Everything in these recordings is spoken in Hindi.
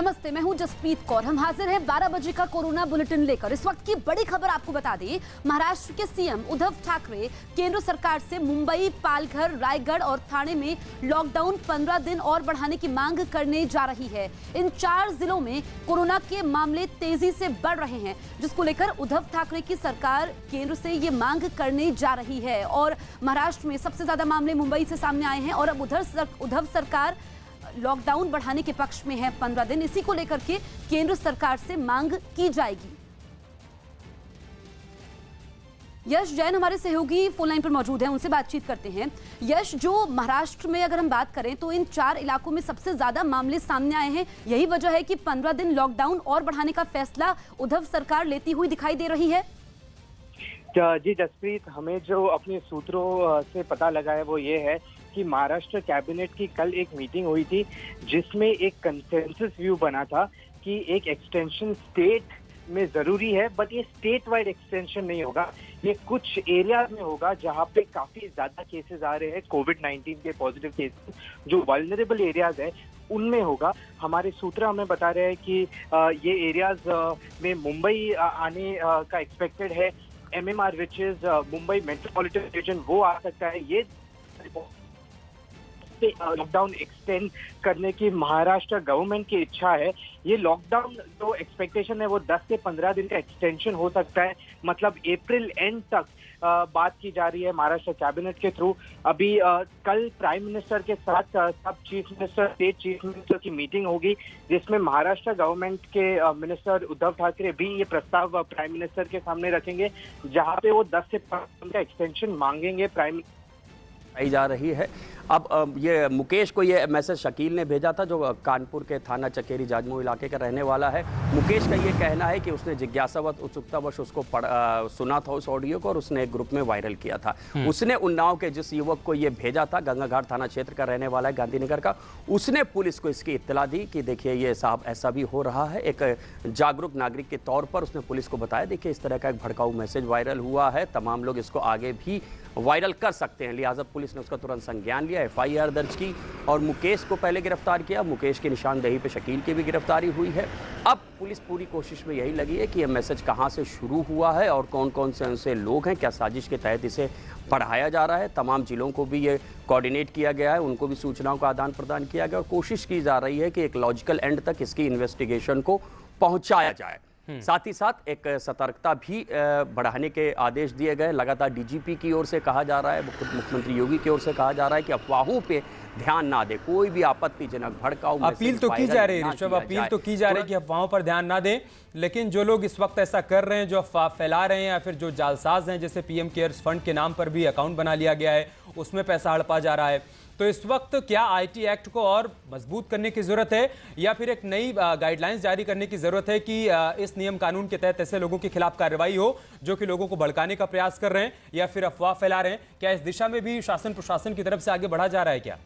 नमस्ते, मैं हूं जसप्रीत कौर। हम हाजिर हैं 12 बजे का कोरोना बुलेटिन लेकर। इस वक्त की बड़ी खबर आपको बता दें, महाराष्ट्र के सीएम उद्धव ठाकरे केंद्र सरकार से मुंबई, पालघर, रायगढ़ और ठाणे में लॉकडाउन 15 दिन और बढ़ाने की मांग करने जा रही है। इन 4 जिलों में कोरोना के मामले तेजी से बढ़ रहे हैं, जिसको लेकर उद्धव ठाकरे की सरकार केंद्र से ये मांग करने जा रही है। और महाराष्ट्र में सबसे ज्यादा मामले मुंबई से सामने आए हैं और अब उद्धव सरकार लॉकडाउन बढ़ाने के पक्ष में है 15 दिन। इसी को लेकर के केंद्र सरकार से मांग की जाएगी। यश जैन हमारे सहयोगी फोन लाइन पर मौजूद हैं, उनसे बातचीत करते हैं। यश, जो महाराष्ट्र में अगर हम बात करें तो इन 4 इलाकों में सबसे ज्यादा मामले सामने आए हैं। यही वजह है कि 15 दिन लॉकडाउन और बढ़ाने का फैसला उद्धव सरकार लेती हुई दिखाई दे रही है। जी जसप्रीत, हमें जो अपने सूत्रों से पता लगा है वो ये है कि महाराष्ट्र कैबिनेट की कल एक मीटिंग हुई थी जिसमें एक कंसेंसस व्यू बना था कि एक एक्सटेंशन स्टेट में जरूरी है, बट ये स्टेट वाइड एक्सटेंशन नहीं होगा। ये कुछ एरियाज में होगा जहां पे काफी ज्यादा केसेस आ रहे हैं, कोविड-19 के पॉजिटिव केसेस, जो वल्नरेबल एरियाज है उनमें होगा। हमारे सूत्र हमें बता रहे हैं कि ये एरियाज में मुंबई आने का एक्सपेक्टेड है। MMR which is Mumbai metropolitan region, वो आ सकता है। ये लॉकडाउन एक्सटेंड करने की महाराष्ट्र गवर्नमेंट की इच्छा है। ये लॉकडाउन जो एक्सपेक्टेशन है वो 10 से 15 दिन का एक्सटेंशन हो सकता है, मतलब अप्रैल एंड तक बात की जा रही है महाराष्ट्र कैबिनेट के थ्रू। अभी कल प्राइम मिनिस्टर के साथ सब chief minister, state chief minister की मीटिंग होगी, जिसमें महाराष्ट्र गवर्नमेंट के मिनिस्टर उद्धव ठाकरे भी ये प्रस्ताव प्राइम मिनिस्टर के सामने रखेंगे, जहां पे वो 10 से 15 दिन का एक्सटेंशन मांगेंगे प्राइम आई जा रही है। अब ये मुकेश को ये मैसेज शकील ने भेजा था, जो कानपुर के थाना चकेरी जाजमऊ इलाके का रहने वाला है। मुकेश का ये कहना है कि उसने जिज्ञासावश, उत्सुकतावश उसको सुना था उस ऑडियो को और उसने एक ग्रुप में वायरल किया था। उसने उन्नाव के जिस युवक को ये भेजा था, गंगा घाट थाना क्षेत्र का रहने वाला है, गांधीनगर का, उसने पुलिस को इसकी इत्तला दी कि देखिए ये साहब ऐसा भी हो रहा है। एक जागरूक नागरिक के तौर पर उसने पुलिस को बताया, देखिए इस तरह का एक भड़काऊ मैसेज वायरल हुआ है, तमाम लोग इसको आगे भी वायरल कर सकते हैं। लिहाजा पुलिस ने उसका तुरंत संज्ञान लिया, FIR दर्ज की और मुकेश को पहले गिरफ्तार किया। मुकेश की निशानदेही पे शकील की भी गिरफ्तारी हुई है। अब पुलिस पूरी कोशिश में यही लगी है कि यह मैसेज कहां से शुरू हुआ है और कौन कौन से ऐसे लोग हैं, क्या साजिश के तहत इसे बढ़ाया जा रहा है। तमाम जिलों को भी ये कोऑर्डिनेट किया गया है, उनको भी सूचनाओं का आदान प्रदान किया गया और कोशिश की जा रही है कि एक लॉजिकल एंड तक इसकी इन्वेस्टिगेशन को पहुंचाया जाए। साथ ही साथ एक सतर्कता भी बढ़ाने के आदेश दिए गए। लगातार DGP की ओर से कहा जा रहा है, मुख्यमंत्री योगी की ओर से कहा जा रहा है कि अफवाहों पे ध्यान ना दे, कोई भी आपत्तिजनक भड़काऊ अपील तो की जा रही है ऋषभ, अपील तो की जा रही है कि अफवाहों पर ध्यान ना दें, लेकिन जो लोग इस वक्त ऐसा कर रहे हैं, जो अफवाह फैला रहे हैं या फिर जो जालसाज हैं, जैसे PM केयर्स फंड के नाम पर भी अकाउंट बना लिया गया है, उसमें पैसा हड़पा जा रहा है, तो इस वक्त क्या IT एक्ट को और मजबूत करने की जरूरत है या फिर एक नई गाइडलाइंस जारी करने की जरूरत है कि इस नियम कानून के तहत ऐसे लोगों के खिलाफ कार्रवाई हो जो कि लोगों को भड़काने का प्रयास कर रहे हैं या फिर अफवाह फैला रहे हैं? क्या इस दिशा में भी शासन प्रशासन की तरफ से आगे बढ़ा जा रहा है क्या?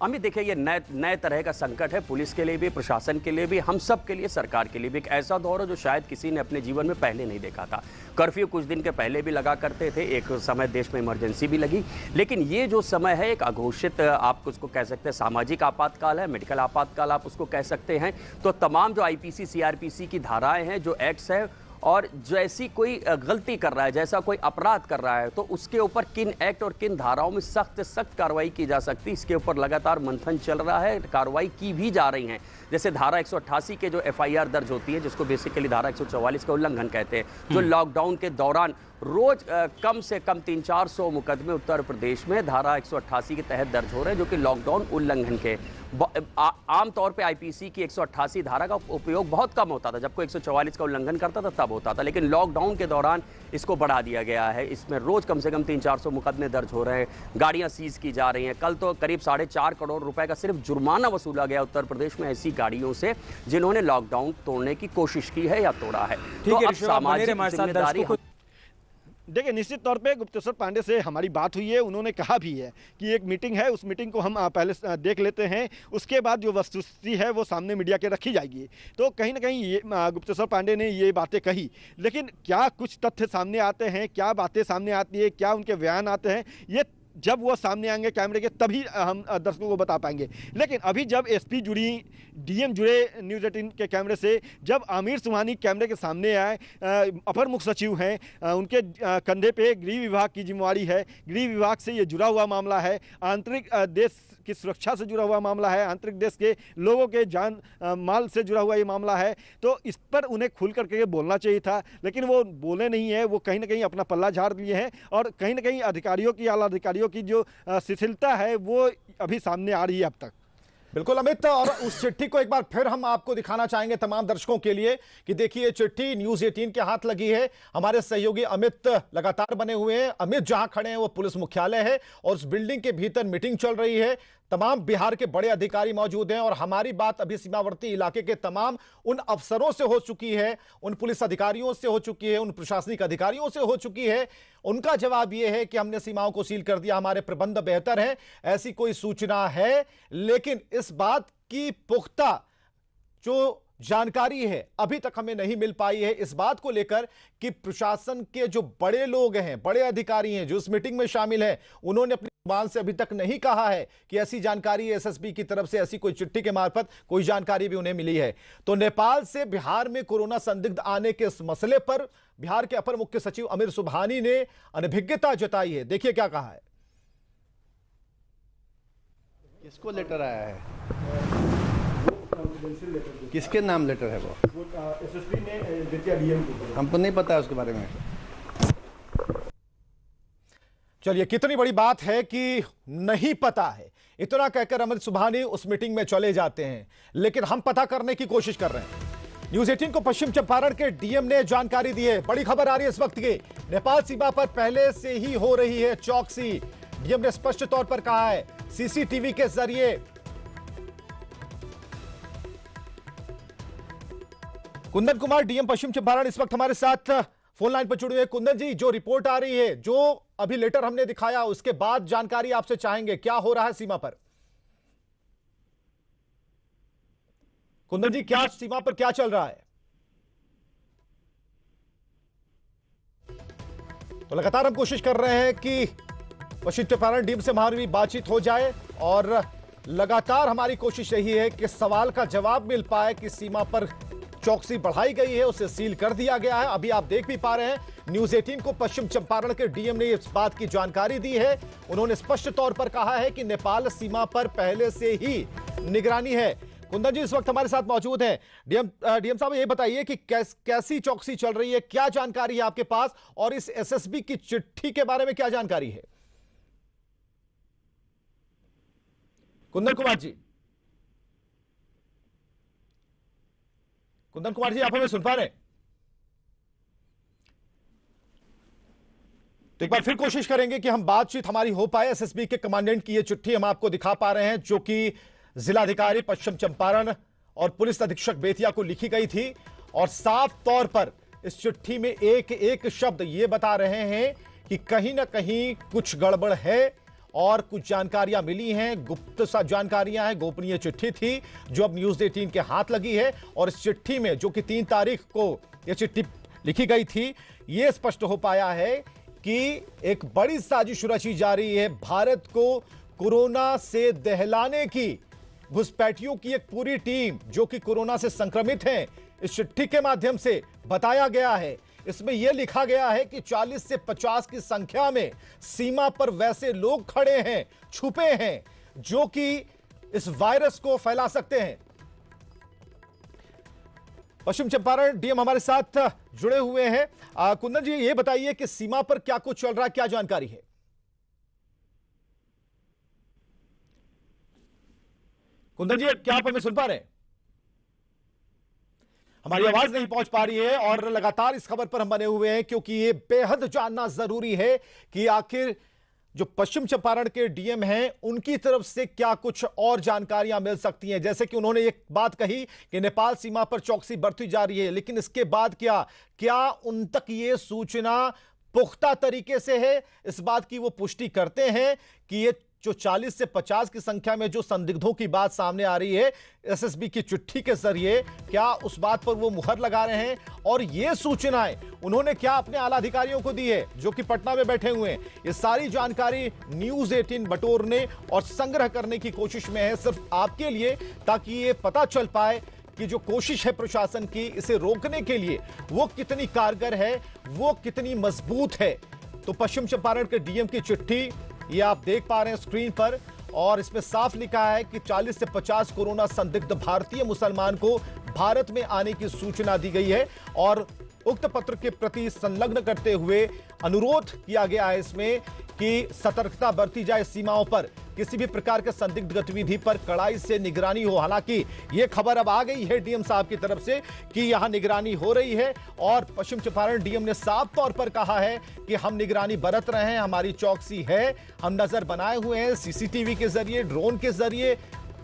अमित, देखिए ये नए तरह का संकट है, पुलिस के लिए भी, प्रशासन के लिए भी, हम सब के लिए, सरकार के लिए भी। एक ऐसा दौर है जो शायद किसी ने अपने जीवन में पहले नहीं देखा था। कर्फ्यू कुछ दिन के पहले भी लगा करते थे, एक समय देश में इमरजेंसी भी लगी, लेकिन ये जो समय है एक अघोषित, आप उसको कह सकते हैं सामाजिक आपातकाल है, मेडिकल आपातकाल आप उसको कह सकते हैं। तो तमाम जो IPC CRPC की धाराएं हैं, जो एक्ट्स है, और जैसी कोई गलती कर रहा है, जैसा कोई अपराध कर रहा है, तो उसके ऊपर किन एक्ट और किन धाराओं में सख्त से सख्त कार्रवाई की जा सकती है, इसके ऊपर लगातार मंथन चल रहा है, कार्रवाई की भी जा रही हैं। जैसे धारा 188 के जो FIR दर्ज होती है, जिसको बेसिकली धारा 144 का उल्लंघन कहते हैं, जो लॉकडाउन के दौरान रोज कम से कम 300-400 मुकदमे उत्तर प्रदेश में धारा 188 के तहत दर्ज हो रहे हैं, जो कि लॉकडाउन उल्लंघन के। आमतौर पे IPC की 188 धारा का उपयोग बहुत कम होता था, जब कोई 144 का उल्लंघन करता था तब होता था, लेकिन लॉकडाउन के दौरान इसको बढ़ा दिया गया है। इसमें रोज कम से कम 300-400 मुकदमे दर्ज हो रहे हैं, गाड़ियां सीज की जा रही हैं। कल तो करीब 4.5 करोड़ रुपए का सिर्फ जुर्माना वसूला गया उत्तर प्रदेश में ऐसी गाड़ियों से जिन्होंने लॉकडाउन तोड़ने की कोशिश की है या तोड़ा है। तो अब सामाजिक जिम्मेदारी, देखिए, निश्चित तौर पे गुप्तेश्वर पांडे से हमारी बात हुई है, उन्होंने कहा भी है कि एक मीटिंग है, उस मीटिंग को हम पहले देख लेते हैं, उसके बाद जो वस्तुस्थिति है वो सामने मीडिया के रखी जाएगी। तो कहीं ना कहीं ये गुप्तेश्वर पांडे ने ये बातें कही, लेकिन क्या कुछ तथ्य सामने आते हैं, क्या बातें सामने आती है, क्या उनके बयान आते हैं, ये जब वो सामने आएंगे कैमरे के तभी हम दर्शकों को बता पाएंगे। लेकिन अभी जब एसपी जुड़ी, डीएम जुड़े न्यूज़ 18 के कैमरे से, जब आमिर सुबहानी कैमरे के सामने आए, अपर मुख्य सचिव हैं, उनके कंधे पे गृह विभाग की जिम्मेवारी है, गृह विभाग से ये जुड़ा हुआ मामला है, आंतरिक देश की सुरक्षा से जुड़ा हुआ मामला है, आंतरिक देश के लोगों के जान माल से जुड़ा हुआ ये मामला है, तो इस पर उन्हें खुल करके बोलना चाहिए था, लेकिन वो बोले नहीं है। वो कहीं ना कहीं अपना पल्ला झाड़ लिए हैं और कहीं ना कहीं अधिकारियों की, आला अधिकारियों की जो शिथिलता है वो अभी सामने आ रही है अब तक। बिल्कुल अमित, और उस चिट्ठी को एक बार फिर हम आपको दिखाना चाहेंगे तमाम दर्शकों के लिए कि देखिए चिट्ठी न्यूज़ 18 के हाथ लगी है। हमारे सहयोगी अमित लगातार बने हुए हैं। अमित जहां खड़े हैं वो पुलिस मुख्यालय है और उस बिल्डिंग के भीतर मीटिंग चल रही है। तमाम बिहार के बड़े अधिकारी मौजूद हैं और हमारी बात अभी सीमावर्ती इलाके के तमाम उन अफसरों से हो चुकी है, उन पुलिस अधिकारियों से हो चुकी है, उन प्रशासनिक अधिकारियों से हो चुकी है। उनका जवाब यह है कि हमने सीमाओं को सील कर दिया, हमारे प्रबंध बेहतर हैं, ऐसी कोई सूचना है। लेकिन इस बात की पुख्ता जो जानकारी है अभी तक हमें नहीं मिल पाई है इस बात को लेकर कि प्रशासन के जो बड़े लोग हैं, बड़े अधिकारी हैं जो इस मीटिंग में शामिल हैं, उन्होंने अपनी जुबान से अभी तक नहीं कहा है कि ऐसी जानकारी एसएसबी की तरफ से, ऐसी कोई चिट्ठी के मार्फत कोई जानकारी भी उन्हें मिली है। तो नेपाल से बिहार में कोरोना संदिग्ध आने के इस मसले पर बिहार के अपर मुख्य सचिव आमिर सुबहानी ने अनभिज्ञता जताई है। देखिए क्या कहा है। किसको लेटर आया है? किसके नाम लेटर है वो? एसएसपी ने दिया डीएम को। हमको नहीं पता है उसके बारे में। चलिए, कितनी बड़ी बात है कि नहीं पता है, इतना कहकर आमिर सुबहानी उस मीटिंग में चले जाते हैं। लेकिन हम पता करने की कोशिश कर रहे हैं। न्यूज़ 18 को पश्चिम चंपारण के डीएम ने जानकारी दी है। बड़ी खबर आ रही है इस वक्त की। नेपाल सीमा पर पहले से ही हो रही है चौकसी। डीएम ने स्पष्ट तौर पर कहा है सीसीटीवी के जरिए। कुंदन कुमार डीएम पश्चिम चंपारण इस वक्त हमारे साथ फोन लाइन पर जुड़े हुए। कुंदन जी, जो रिपोर्ट आ रही है, जो अभी लेटर हमने दिखाया, उसके बाद जानकारी आपसे चाहेंगे, क्या हो रहा है सीमा पर? कुंदन जी, क्या सीमा पर क्या चल रहा है? तो लगातार हम कोशिश कर रहे हैं कि पश्चिम चंपारण डीएम से हमारी बातचीत हो जाए और लगातार हमारी कोशिश यही है कि सवाल का जवाब मिल पाए कि सीमा पर चौकसी बढ़ाई गई है, उसे सील कर दिया गया है। अभी आप देख भी पा रहे हैं न्यूज़ 18 को पश्चिम चंपारण के डीएम ने इस बात की जानकारी दी है। उन्होंने स्पष्ट तौर पर कहा है कि नेपाल सीमा पर पहले से ही निगरानी है। कुंदन जी इस वक्त हमारे साथ मौजूद हैं। डीएम साहब, ये बताइए कि कैसी चौकसी चल रही है, क्या जानकारी है आपके पास, और इस एसएसबी की चिट्ठी के बारे में क्या जानकारी है? कुंदन कुमार जी, कुंदन कुमार जी, आप हमें सुन पा रहे हैं? तो एक बार फिर कोशिश करेंगे कि हम बातचीत हमारी हो पाए। एसएसबी के कमांडेंट की यह चिट्ठी हम आपको दिखा पा रहे हैं, जो कि जिलाधिकारी पश्चिम चंपारण और पुलिस अधीक्षक बेतिया को लिखी गई थी। और साफ तौर पर इस चिट्ठी में एक एक शब्द ये बता रहे हैं कि कहीं ना कहीं कुछ गड़बड़ है और कुछ जानकारियां मिली हैं, गुप्त जानकारियां हैं। गोपनीय चिट्ठी थी जो अब न्यूज़ 18 के हाथ लगी है। और इस चिट्ठी में, जो कि 3 तारीख को यह चिट्ठी लिखी गई थी, यह स्पष्ट हो पाया है कि एक बड़ी साजिश रची जा रही है भारत को कोरोना से दहलाने की। घुसपैठियों की एक पूरी टीम जो कि कोरोना से संक्रमित हैं, इस चिट्ठी के माध्यम से बताया गया है। इसमें यह लिखा गया है कि 40 से 50 की संख्या में सीमा पर वैसे लोग खड़े हैं, छुपे हैं, जो कि इस वायरस को फैला सकते हैं। पश्चिम चंपारण डीएम हमारे साथ जुड़े हुए हैं। कुंदन जी, ये बताइए कि सीमा पर क्या कुछ चल रहा है, क्या जानकारी है? कुंदन जी, क्या आप हमें सुन पा रहे हैं? हमारी आवाज नहीं पहुंच पा रही है और लगातार इस खबर पर हम बने हुए हैं, क्योंकि ये बेहद जानना जरूरी है कि आखिर जो पश्चिम चंपारण के डीएम हैं, उनकी तरफ से क्या कुछ और जानकारियां मिल सकती हैं। जैसे कि उन्होंने एक बात कही कि नेपाल सीमा पर चौकसी बढ़ती जा रही है, लेकिन इसके बाद क्या उन तक ये सूचना पुख्ता तरीके से है, इस बात की वो पुष्टि करते हैं कि ये जो 40 से 50 की संख्या में जो संदिग्धों की बात सामने आ रही है एसएसबी की चिट्ठी के जरिए, क्या उस बात पर वो मुहर लगा रहे हैं? और ये सूचनाएं उन्होंने क्या अपने आला अधिकारियों को दी है जो कि पटना में बैठे हुए हैं? ये सारी जानकारी न्यूज 18 बटोरने और संग्रह करने की कोशिश में है, सिर्फ आपके लिए, ताकि ये पता चल पाए कि जो कोशिश है प्रशासन की इसे रोकने के लिए वो कितनी कारगर है, वो कितनी मजबूत है। तो पश्चिम चंपारण के डीएम की चिट्ठी ये आप देख पा रहे हैं स्क्रीन पर, और इसमें साफ लिखा है कि 40 से 50 कोरोना संदिग्ध भारतीय मुसलमान को भारत में आने की सूचना दी गई है, और उक्त पत्र के प्रति संलग्न करते हुए अनुरोध किया गया है इसमें कि सतर्कता बरती जाए, सीमाओं पर किसी भी प्रकार के संदिग्ध गतिविधि पर कड़ाई से निगरानी हो। हालांकि यह खबर अब आ गई है डीएम साहब की तरफ से कि यहां निगरानी हो रही है, और पश्चिम चंपारण डीएम ने साफ तौर पर कहा है कि हम निगरानी बरत रहे हैं, हमारी चौकसी है, हम नजर बनाए हुए हैं, सीसीटीवी के जरिए, ड्रोन के जरिए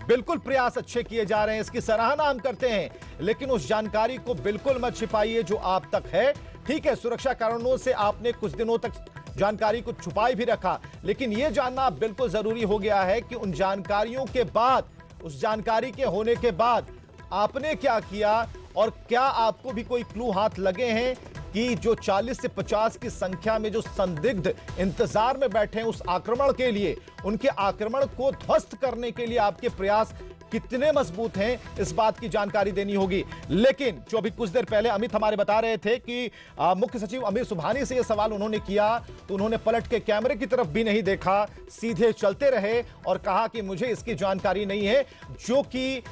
बिल्कुल प्रयास अच्छे किए जा रहे हैं, इसकी सराहना हम करते हैं, लेकिन उस जानकारी को बिल्कुल मत छिपाइए जो आप तक है। ठीक है, सुरक्षा कारणों से आपने कुछ दिनों तक जानकारी को छुपाए भी रखा, लेकिन यह जानना बिल्कुल जरूरी हो गया है कि उन जानकारियों के बाद, उस जानकारी के होने के बाद आपने क्या किया, और क्या आपको भी कोई क्लू हाथ लगे हैं कि जो 40 से 50 की संख्या में जो संदिग्ध इंतजार में बैठे हैं उस आक्रमण के लिए, उनके आक्रमण को ध्वस्त करने के लिए आपके प्रयास कितने मजबूत हैं, इस बात की जानकारी देनी होगी। लेकिन जो अभी कुछ देर पहले अमित हमारे बता रहे थे कि मुख्य सचिव अमित सुबहानी से यह सवाल उन्होंने किया तो उन्होंने पलट के कैमरे की तरफ भी नहीं देखा, सीधे चलते रहे और कहा कि मुझे इसकी जानकारी नहीं है, जो कि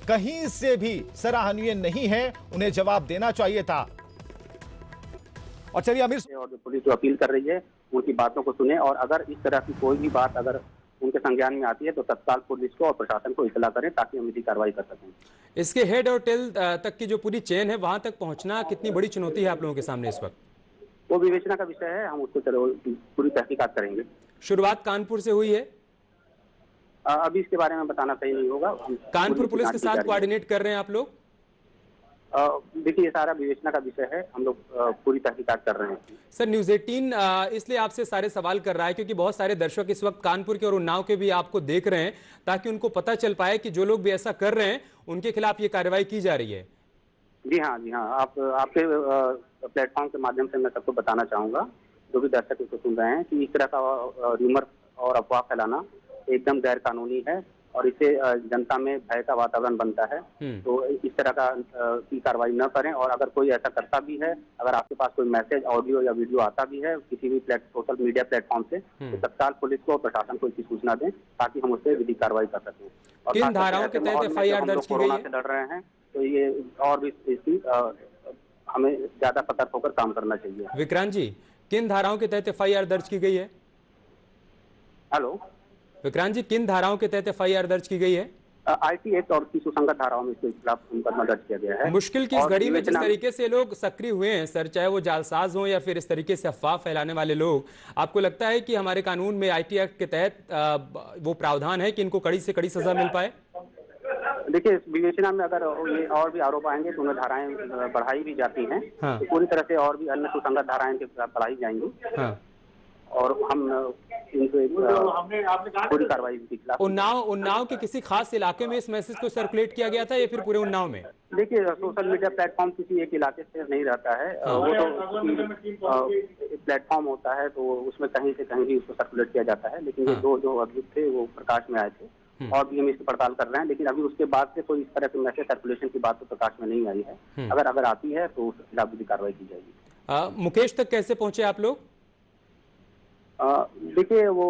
कहीं से भी सराहनीय नहीं है, उन्हें जवाब देना चाहिए था। और चलिए अमित, और जो पुलिस जो अपील कर रही है उनकी बातों को सुने, और अगर इस तरह की कोई भी बात अगर उनके संज्ञान में आती है तो तत्काल पुलिस को और प्रशासन को इत्तला करें ताकि हम इसकी कार्रवाई कर सकें। इसके हेड और टेल तक की जो पूरी चेन है वहां तक पहुंचना कितनी बड़ी चुनौती है आप लोगों के सामने इस वक्त? वो विवेचना का विषय है, हम उसको पूरी तहकीकात करेंगे। शुरुआत कानपुर से हुई है, अभी इसके बारे में बताना सही नहीं होगा। कानपुर पुलिस के साथ कोऑर्डिनेट कर रहे हैं आप लोग? देखिए, ये सारा विवेचना का विषय है, हम लोग पूरी तहकीकात कर रहे हैं। सर, न्यूज 18 इसलिए आपसे सारे सवाल कर रहा है क्योंकि बहुत सारे दर्शक इस वक्त कानपुर के और उन्नाव के भी आपको देख रहे हैं, ताकि उनको पता चल पाए कि जो लोग भी ऐसा कर रहे हैं उनके खिलाफ ये कार्रवाई की जा रही है। जी हाँ, जी हाँ, आपके प्लेटफॉर्म के माध्यम से मैं सबको बताना चाहूंगा, जो भी दर्शक इसको सुन रहे हैं, कि इस तरह का र्यूमर और अफवाह फैलाना एकदम गैर कानूनी है और इससे जनता में भय का वातावरण बनता है। तो इस तरह का की कार्रवाई न करें, और अगर कोई ऐसा करता भी है, अगर आपके पास कोई मैसेज, ऑडियो या वीडियो आता भी है किसी भी सोशल मीडिया प्लेटफॉर्म से, तो तत्काल पुलिस को और प्रशासन को इसकी सूचना दें ताकि हम उससे विधिक कार्रवाई कर सकें। और किन धाराओं के तहत एफआईआर दर्ज की गई है? कोरोना से लड़ रहे हैं तो ये और भी इसकी हमें ज्यादा सतर्क होकर काम करना चाहिए। विक्रांत जी, किन धाराओं के तहत एफआईआर दर्ज की गई है? हेलो विक्रांत जी, किन धाराओं के तहत एफआईआर दर्ज की गई है? आईटी एक्ट और सुसंगत धाराओं में इसके खिलाफ मुकदमा दर्ज किया गया है। मुश्किल की इस घड़ी में जिस तरीके से लोग सक्रिय हुए हैं सर, चाहे वो जालसाज हो या फिर इस तरीके से अफवाह फैलाने वाले लोग, आपको लगता है कि हमारे कानून में आईटी एक्ट के तहत वो प्रावधान है कि इनको कड़ी से कड़ी सजा मिल पाए? देखिए, इस विवेचना में अगर ये और भी आरोप आएंगे तो उन्हें धाराएं बढ़ाई भी जाती हैं। हाँ। तो पूरी तरह से और भी अन्य सुसंगत धाराएं बढ़ाई जाएंगी। हाँ। और हम इनसे पूरी कार्रवाई के खिलाफ। उन्नाव के किसी खास इलाके में इस मैसेज को सर्कुलेट किया गया था या फिर पूरे उन्नाव में? देखिए, सोशल मीडिया प्लेटफॉर्म किसी एक इलाके से नहीं रहता है, वो तो प्लेटफॉर्म होता है, तो उसमें कहीं से कहीं भी उसको सर्कुलेट किया जाता है। लेकिन ये दो जो अभियुक्त थे वो प्रकाश में आए थे, और भी हम इसकी पड़ताल कर रहे हैं, लेकिन अभी उसके बाद से कोई इस तरह के मैसेज सर्कुलेशन की बात तो प्रकाश में नहीं आई है। अगर आती है तो उसके खिलाफ भी कार्रवाई की जाएगी। मुकेश तक कैसे पहुंचे आप लोग? देखिए, वो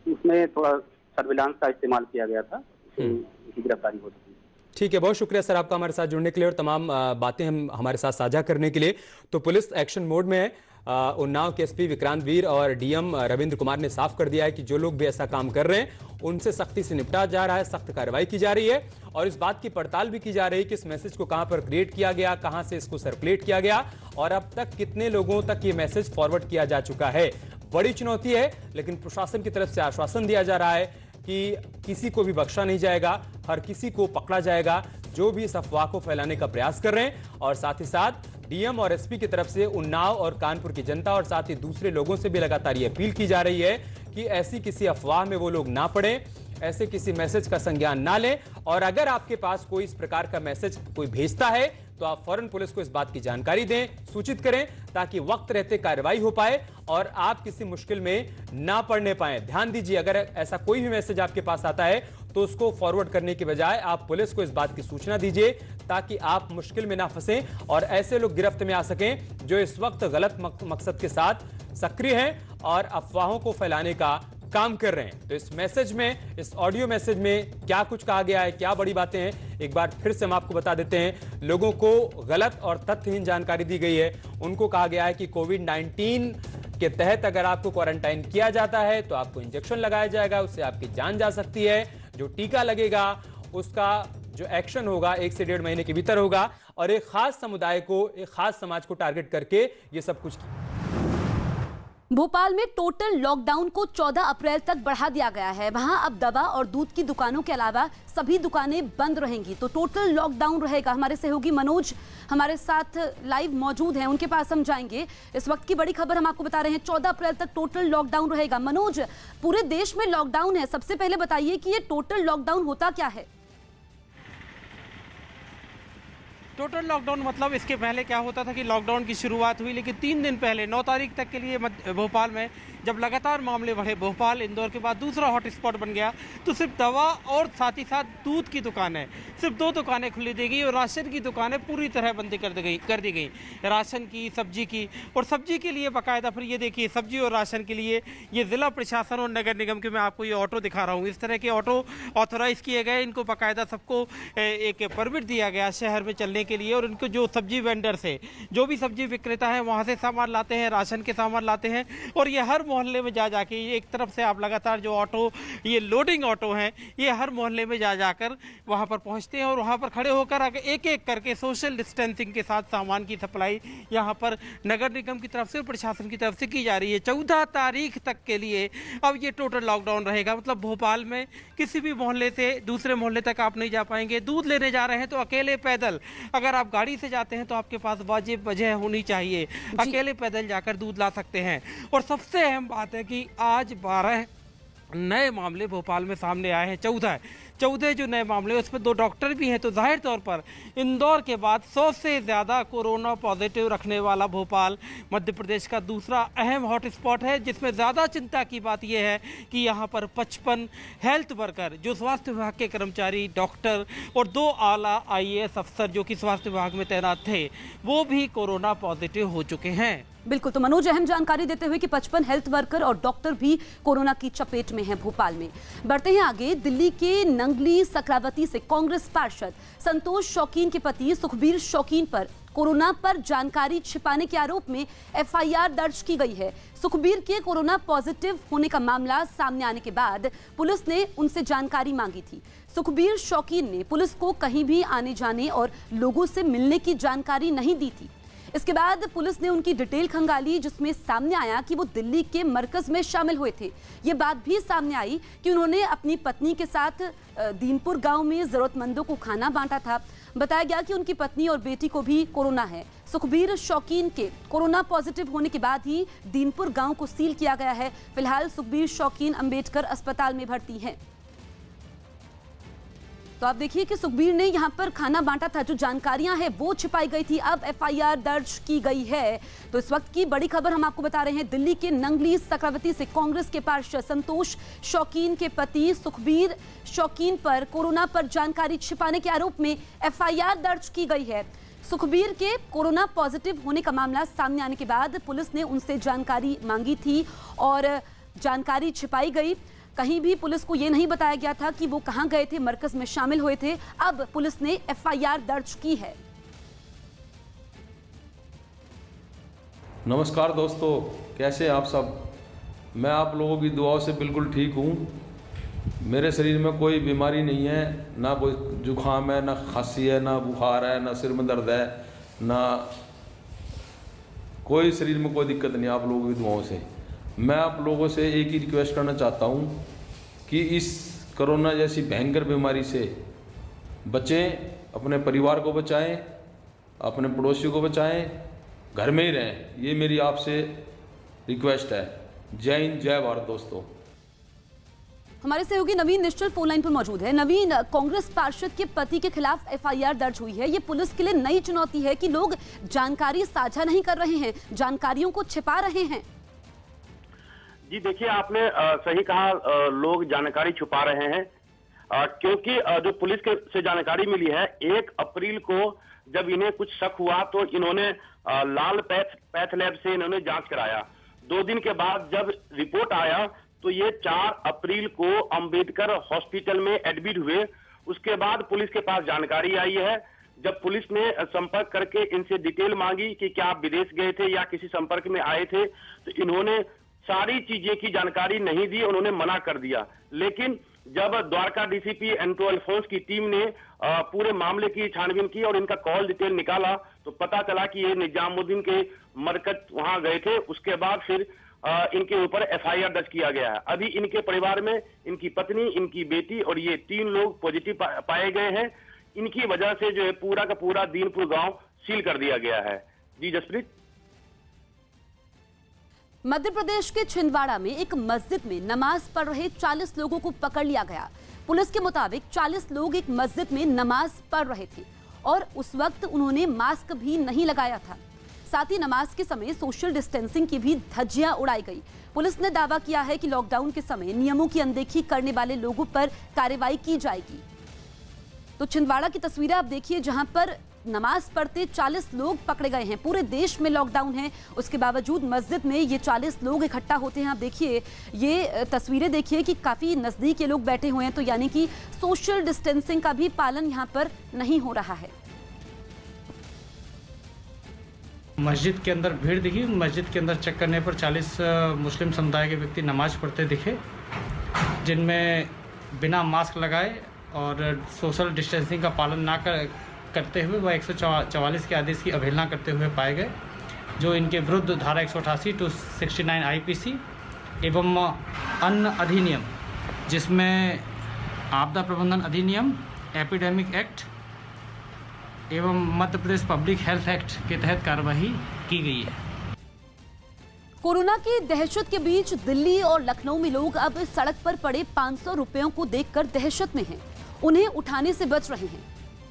उसमें थोड़ा सर्विलांस का इस्तेमाल किया गया था, उसकी गिरफ्तारी हो सकी। ठीक है, बहुत शुक्रिया सर आपका हमारे साथ जुड़ने के लिए और तमाम बातें हम हमारे साथ साझा करने के लिए। तो पुलिस एक्शन मोड में है। उन्नाव के एसपी विक्रांत वीर और डीएम रविंद्र कुमार ने साफ कर दिया है कि जो लोग भी ऐसा काम कर रहे हैं उनसे सख्ती से निपटा जा रहा है, सख्त कार्रवाई की जा रही है, और इस बात की पड़ताल भी की जा रही है कि इस मैसेज को कहां पर क्रिएट किया गया, कहां से इसको सर्कुलेट किया गया और अब तक कितने लोगों तक ये मैसेज फॉरवर्ड किया जा चुका है। बड़ी चुनौती है, लेकिन प्रशासन की तरफ से आश्वासन दिया जा रहा है कि किसी को भी बख्शा नहीं जाएगा, हर किसी को पकड़ा जाएगा जो भी इस अफवाह को फैलाने का प्रयास कर रहे हैं। और साथ ही साथ डीएम और एसपी की तरफ से उन्नाव और कानपुर की जनता और साथ ही दूसरे लोगों से भी लगातार ये अपील की जा रही है कि ऐसी किसी अफवाह में वो लोग ना पड़े, ऐसे किसी मैसेज का संज्ञान ना लें। और अगर आपके पास कोई इस प्रकार का मैसेज कोई भेजता है तो आप फौरन पुलिस को इस बात की जानकारी दें, सूचित करें, ताकि वक्त रहते कार्रवाई हो पाए और आप किसी मुश्किल में ना पड़ने पाए। ध्यान दीजिए, अगर ऐसा कोई भी मैसेज आपके पास आता है तो उसको फॉरवर्ड करने की बजाय आप पुलिस को इस बात की सूचना दीजिए, ताकि आप मुश्किल में ना फंसें और ऐसे लोग गिरफ्त में आ सकें जो इस वक्त गलत मकसद के साथ सक्रिय हैं और अफवाहों को फैलाने का काम कर रहे हैं। तो इस मैसेज में, इस ऑडियो मैसेज में क्या कुछ कहा गया है, क्या बड़ी बातें हैं, एक बार फिर से हम आपको बता देते हैं। लोगों को गलत और तथ्यहीन जानकारी दी गई है। उनको कहा गया है कि कोविड-19 के तहत अगर आपको क्वारंटाइन किया जाता है तो आपको इंजेक्शन लगाया जाएगा, उससे आपकी जान जा सकती है। जो टीका लगेगा उसका जो एक्शन होगा 1 से 1.5 महीने के भीतर होगा और एक खास समुदाय को, एक खास समाज को टारगेट करके ये सब कुछ किया। भोपाल में टोटल लॉकडाउन को 14 अप्रैल तक बढ़ा दिया गया है। वहां अब दवा और दूध की दुकानों के अलावा सभी दुकानें बंद रहेंगी। तो टोटल लॉकडाउन रहेगा। हमारे सहयोगी मनोज हमारे साथ लाइव मौजूद हैं, उनके पास हम जाएंगे। इस वक्त की बड़ी खबर हम आपको बता रहे हैं, 14 अप्रैल तक टोटल लॉकडाउन रहेगा। मनोज, पूरे देश में लॉकडाउन है, सबसे पहले बताइए कि ये टोटल लॉकडाउन होता क्या है? टोटल लॉकडाउन मतलब इसके पहले क्या होता था कि लॉकडाउन की शुरुआत हुई, लेकिन 3 दिन पहले 9 तारीख तक के लिए भोपाल में जब लगातार मामले बढ़े, भोपाल इंदौर के बाद दूसरा हॉटस्पॉट बन गया, तो सिर्फ दवा और साथ ही साथ दूध की दुकानें, सिर्फ 2 दुकानें खुली दी गई और राशन की दुकानें पूरी तरह बंद कर दी गई। राशन की, सब्जी की, और सब्जी के लिए बाकायदा फिर ये देखिए, सब्जी और राशन के लिए ये जिला प्रशासन और नगर निगम के, मैं आपको ये ऑटो दिखा रहा हूँ, इस तरह के ऑटो ऑथोराइज किए गए। इनको बाकायदा सबको एक परमिट दिया गया शहर में चलने के लिए, और इनको जो सब्जी वेंडर से, जो भी सब्जी विक्रेता है वहाँ से सामान लाते हैं, राशन के सामान लाते हैं, और ये हर मोहल्ले में जा जाके, एक तरफ से आप लगातार जो ऑटो, ये लोडिंग ऑटो हैं, ये हर मोहल्ले में जा जाकर वहाँ पर पहुँचते हैं और वहाँ पर खड़े होकर एक एक करके सोशल डिस्टेंसिंग के साथ सामान की सप्लाई यहाँ पर नगर निगम की तरफ से, प्रशासन की तरफ से की जा रही है। 14 तारीख तक के लिए अब ये टोटल लॉकडाउन रहेगा। मतलब भोपाल में किसी भी मोहल्ले से दूसरे मोहल्ले तक आप नहीं जा पाएंगे। दूध लेने जा रहे हैं तो अकेले पैदल, अगर आप गाड़ी से जाते हैं तो आपके पास वाजिब वजह होनी चाहिए, अकेले पैदल जाकर दूध ला सकते हैं। और सबसे अहम बात है कि आज 12 नए मामले भोपाल में सामने आए हैं। 14 जो नए मामले, उसमें 2 डॉक्टर भी हैं। तो जाहिर तौर पर इंदौर के बाद 100 से ज़्यादा कोरोना पॉजिटिव रखने वाला भोपाल मध्य प्रदेश का दूसरा अहम हॉटस्पॉट है, जिसमें ज़्यादा चिंता की बात यह है कि यहाँ पर 55 हेल्थ वर्कर, जो स्वास्थ्य विभाग के कर्मचारी, डॉक्टर और 2 आला IAS अफसर जो कि स्वास्थ्य विभाग में तैनात थे, वो भी कोरोना पॉजिटिव हो चुके हैं। बिल्कुल, तो मनोज अहम जानकारी देते हुए कि 55 हेल्थ वर्कर और डॉक्टर भी कोरोना की चपेट में हैं भोपाल में। बढ़ते हैं आगे। दिल्ली के नंगली सक्रावती से कांग्रेस पार्षद संतोष शौकीन के पति सुखबीर शौकीन पर कोरोना पर जानकारी छिपाने के आरोप में FIR दर्ज की गई है। सुखबीर के कोरोना पॉजिटिव होने का मामला सामने आने के बाद पुलिस ने उनसे जानकारी मांगी थी। सुखबीर शौकीन ने पुलिस को कहीं भी आने जाने और लोगों से मिलने की जानकारी नहीं दी थी। इसके बाद पुलिस ने उनकी डिटेल खंगाली, जिसमें सामने आया कि वो दिल्ली के मरकज में शामिल हुए थे। ये बात भी सामने आई कि उन्होंने अपनी पत्नी के साथ दीनपुर गांव में जरूरतमंदों को खाना बांटा था। बताया गया कि उनकी पत्नी और बेटी को भी कोरोना है। सुखबीर शौकीन के कोरोना पॉजिटिव होने के बाद ही दीनपुर गांव को सील किया गया है। फिलहाल सुखबीर शौकीन अंबेडकर अस्पताल में भर्ती हैं। तो आप देखिए कि सुखबीर ने यहां पर खाना बांटा था, जो जानकारियां हैं वो छिपाई गई थी, अब FIR दर्ज की गई है। तो इस वक्त की बड़ी खबर हम आपको बता रहे हैं, दिल्ली के नंगली सक्रावती से कांग्रेस के पार्षद संतोष शौकीन के पति सुखबीर शौकीन पर कोरोना पर जानकारी छिपाने के आरोप में FIR दर्ज की गई है। सुखबीर के कोरोना पॉजिटिव होने का मामला सामने आने के बाद पुलिस ने उनसे जानकारी मांगी थी और जानकारी छिपाई गई। कहीं भी पुलिस को यह नहीं बताया गया था कि वो कहां गए थे, मरकज में शामिल हुए थे। अब पुलिस ने FIR दर्ज की है। नमस्कार दोस्तों, कैसे आप सब? मैं आप लोगों की दुआओं से बिल्कुल ठीक हूँ। मेरे शरीर में कोई बीमारी नहीं है, ना कोई जुकाम है, ना खांसी है, ना बुखार है, ना सिर में दर्द है, ना कोई शरीर में कोई दिक्कत नहीं। आप लोगों की दुआओं से मैं आप लोगों से एक ही रिक्वेस्ट करना चाहता हूँ कि इस कोरोना जैसी भयंकर बीमारी से बचें, अपने परिवार को बचाएं, अपने पड़ोसियों को बचाएं, घर में ही रहें। ये मेरी आपसे रिक्वेस्ट है। जय हिंद, जय भारत दोस्तों। हमारे सहयोगी नवीन निश्चल फोन लाइन पर मौजूद है। नवीन, कांग्रेस पार्षद के पति के खिलाफ एफआईआर दर्ज हुई है। ये पुलिस के लिए नई चुनौती है कि लोग जानकारी साझा नहीं कर रहे हैं, जानकारियों को छिपा रहे हैं। जी देखिए, आपने सही कहा, लोग जानकारी छुपा रहे हैं क्योंकि जो पुलिस के से जानकारी मिली है 1 अप्रैल को जब इन्हें कुछ शक हुआ तो इन्होंने लाल पैथ लैब से इन्होंने जांच कराया। 2 दिन के बाद जब रिपोर्ट आया तो ये 4 अप्रैल को अंबेडकर हॉस्पिटल में एडमिट हुए। उसके बाद पुलिस के पास जानकारी आई है। जब पुलिस ने संपर्क करके इनसे डिटेल मांगी कि क्या आप विदेश गए थे या किसी संपर्क में आए थे, तो इन्होंने सारी चीजें की जानकारी नहीं दी, उन्होंने मना कर दिया। लेकिन जब द्वारका डीसीपी एंटो अल्फोंस की टीम ने पूरे मामले की छानबीन की और इनका कॉल डिटेल निकाला तो पता चला कि ये निजामुद्दीन के मरकज वहां गए थे। उसके बाद फिर इनके ऊपर एफआईआर दर्ज किया गया है। अभी इनके परिवार में इनकी पत्नी, इनकी बेटी और ये 3 लोग पॉजिटिव पाए गए हैं। इनकी वजह से जो है पूरा का पूरा दीनपुर गांव सील कर दिया गया है। जी जसप्रीत। मध्य प्रदेश के छिंदवाड़ा में एक मस्जिद में नमाज पढ़ रहे 40 लोगों को पकड़ लिया गया। पुलिस के मुताबिक 40 लोग एक मस्जिद में नमाज पढ़ रहे थे और उस वक्त उन्होंने मास्क भी नहीं लगाया था। साथ ही नमाज के समय सोशल डिस्टेंसिंग की भी धज्जियां उड़ाई गई। पुलिस ने दावा किया है कि लॉकडाउन के समय नियमों की अनदेखी करने वाले लोगों पर कार्रवाई की जाएगी। तो छिंदवाड़ा की तस्वीरें आप देखिए, जहां पर नमाज पढ़ते 40 लोग पकड़े गए हैं। पूरे देश में लॉकडाउन है, उसके बावजूद मस्जिद में ये 40 लोग इकट्ठा होते हैं। आप देखिए, ये तस्वीरें देखिए कि काफी नजदीक ये लोग बैठे हुए हैं, तो यानी कि सोशल डिस्टेंसिंग का भी पालन यहाँ पर नहीं हो रहा है। मस्जिद के अंदर भीड़ दिखी। मस्जिद के अंदर चेक करने पर 40 मुस्लिम समुदाय के व्यक्ति नमाज पढ़ते दिखे, जिनमें बिना मास्क लगाए और सोशल डिस्टेंसिंग का पालन ना करते हुए वह 144 के आदेश की अवहेलना करते हुए पाए गए, जो इनके विरुद्ध धारा 188 टू 69 आईपीसी एवं अन्य अधिनियम, जिसमें आपदा प्रबंधन अधिनियम, एपिडेमिक एक्ट एवं Madhya Pradesh public health act के तहत कार्रवाई की गई है। कोरोना की दहशत के बीच दिल्ली और लखनऊ में लोग अब सड़क पर पड़े 500 रुपयों को देखकर दहशत में हैं। उन्हें उठाने से बच रहे हैं।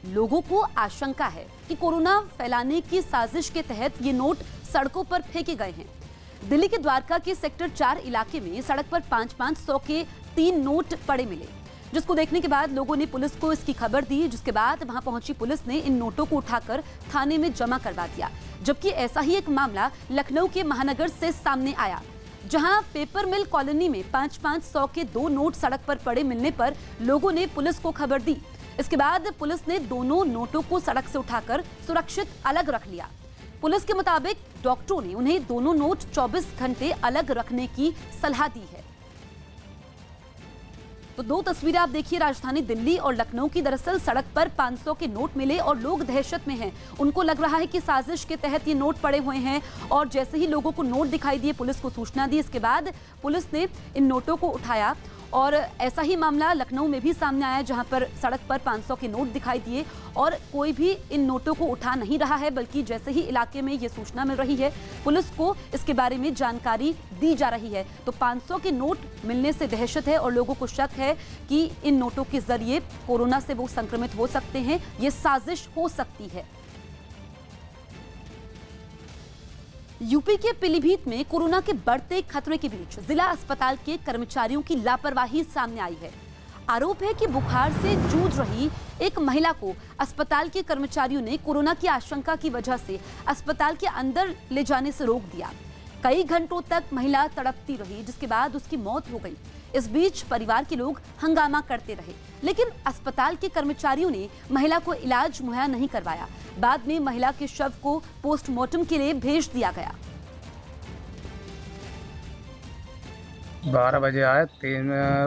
लोगों को आशंका है कि कोरोना फैलाने की साजिश के तहत ये नोट सड़कों पर फेंके गए हैं। दिल्ली के द्वारका के सेक्टर 4 इलाके में सड़क पर 500 के 3 नोट पड़े मिले, जिसको देखने के बाद लोगों ने पुलिस को इसकी खबर दी, जिसके बाद वहां पहुंची पुलिस ने इन नोटों को उठाकर थाने में जमा करवा दिया। जबकि ऐसा ही एक मामला लखनऊ के महानगर से सामने आया, जहां पेपर मिल कॉलोनी में 500 के 2 नोट सड़क पर पड़े मिलने पर लोगों ने पुलिस को खबर दी। इसके बाद पुलिस ने दोनों नोटों को सड़क से उठाकर सुरक्षित अलग रख लिया। पुलिस के मुताबिक डॉक्टरों ने उन्हें दोनों नोट 24 घंटे अलग रखने की सलाह दी है। तो 2 तस्वीरें आप देखिए राजधानी दिल्ली और लखनऊ की। दरअसल सड़क पर 500 के नोट मिले और लोग दहशत में हैं। उनको लग रहा है कि साजिश के तहत ये नोट पड़े हुए हैं और जैसे ही लोगों को नोट दिखाई दिए पुलिस को सूचना दी। इसके बाद पुलिस ने इन नोटों को उठाया और ऐसा ही मामला लखनऊ में भी सामने आया, जहां पर सड़क पर 500 के नोट दिखाई दिए और कोई भी इन नोटों को उठा नहीं रहा है, बल्कि जैसे ही इलाके में ये सूचना मिल रही है पुलिस को इसके बारे में जानकारी दी जा रही है। तो 500 के नोट मिलने से दहशत है और लोगों को शक है कि इन नोटों के जरिए कोरोना से वो संक्रमित हो सकते हैं, ये साजिश हो सकती है। यूपी के पीलीभीत में कोरोना के बढ़ते खतरे के बीच जिला अस्पताल के कर्मचारियों की लापरवाही सामने आई है। आरोप है कि बुखार से जूझ रही एक महिला को अस्पताल के कर्मचारियों ने कोरोना की आशंका की वजह से अस्पताल के अंदर ले जाने से रोक दिया। कई घंटों तक महिला तड़पती रही, जिसके बाद उसकी मौत हो गई। इस बीच परिवार के लोग हंगामा करते रहे, लेकिन अस्पताल के कर्मचारियों ने महिला को इलाज मुहैया नहीं करवाया। बाद में महिला के शव को पोस्टमार्टम के लिए भेज दिया गया। 12 बजे आए,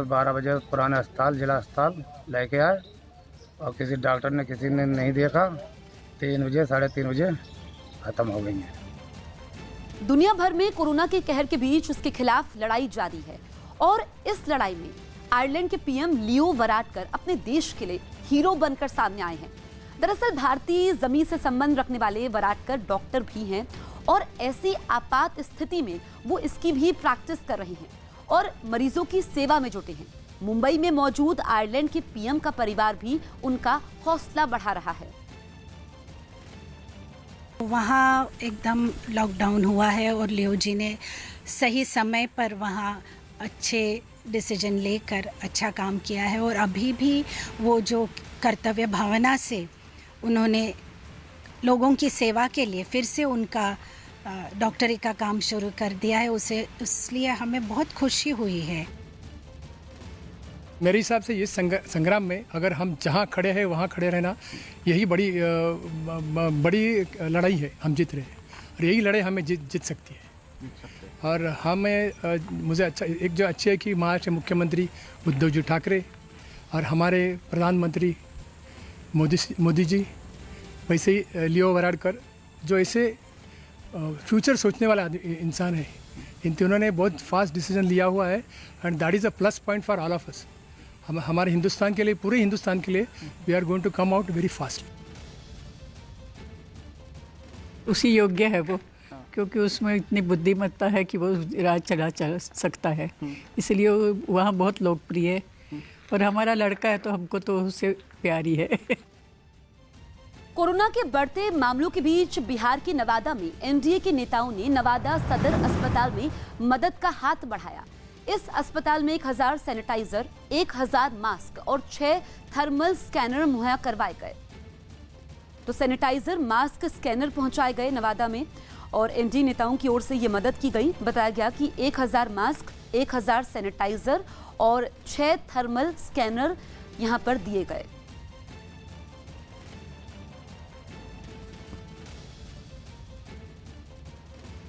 12 बजे पुराने अस्पताल, जिला अस्पताल लेके आए और किसी डॉक्टर ने किसी ने नहीं देखा। 3 बजे 3:30 बजे खत्म हो गई है। दुनिया भर में कोरोना के कहर के बीच उसके खिलाफ लड़ाई जारी है और इस लड़ाई में आयरलैंड के पीएम लियो वराडकर अपने देश के लिए हीरो बनकर सामने आए हैं। दरअसल भारतीय जमीन से संबंध रखने वाले वराडकर डॉक्टर भी हैं और ऐसी आपात स्थिति में वो इसकी भी प्रैक्टिस कर रहे हैं और मरीजों की सेवा में जुटे हैं। मुंबई में मौजूद आयरलैंड के पीएम का परिवार भी उनका हौसला बढ़ा रहा है। वहाँ एकदम लॉकडाउन हुआ है और लियो जी ने सही समय पर वहाँ अच्छे डिसीजन लेकर अच्छा काम किया है और अभी भी वो जो कर्तव्य भावना से उन्होंने लोगों की सेवा के लिए फिर से उनका डॉक्टरी का काम शुरू कर दिया है, उसे इसलिए हमें बहुत खुशी हुई है। मेरे हिसाब से इस संग्राम में अगर हम जहाँ खड़े हैं वहाँ खड़े रहना, यही बड़ी लड़ाई है। हम जीत रहे हैं और यही लड़ाई हमें जीत सकती है। और हमें मुझे अच्छा एक जो अच्छी है कि महाराष्ट्र मुख्यमंत्री उद्धव जी ठाकरे और हमारे प्रधानमंत्री मोदी जी, वैसे ही लियो वराडकर जो ऐसे फ्यूचर सोचने वाला इंसान है, इन तीनों ने बहुत फास्ट डिसीजन लिया हुआ है and that is a plus point for all of us. हमारे हिंदुस्तान के लिए, पूरे हिंदुस्तान के लिए we are going to come out very fast. उसी योग्य है वो, क्योंकि उसमें इतनी बुद्धिमत्ता है कि वो राज चला सकता है, इसलिए वहाँ बहुत लोकप्रिय है। और हमारा लड़का है तो हमको तो उससे प्यारी है। कोरोना के बढ़ते मामलों के बीच बिहार के नवादा में एनडीए के नेताओं ने नवादा सदर अस्पताल में मदद का हाथ बढ़ाया। इस अस्पताल में 1000 सैनिटाइजर, 1000 मास्क और 6 थर्मल स्कैनर मुहैया करवाए गए। तो सैनिटाइजर, मास्क, स्कैनर पहुंचाए गए नवादा में और एनडीए नेताओं की ओर से ये मदद की गई। बताया गया कि 1000 मास्क, 1000 सैनिटाइजर और 6 थर्मल स्कैनर यहां पर दिए गए।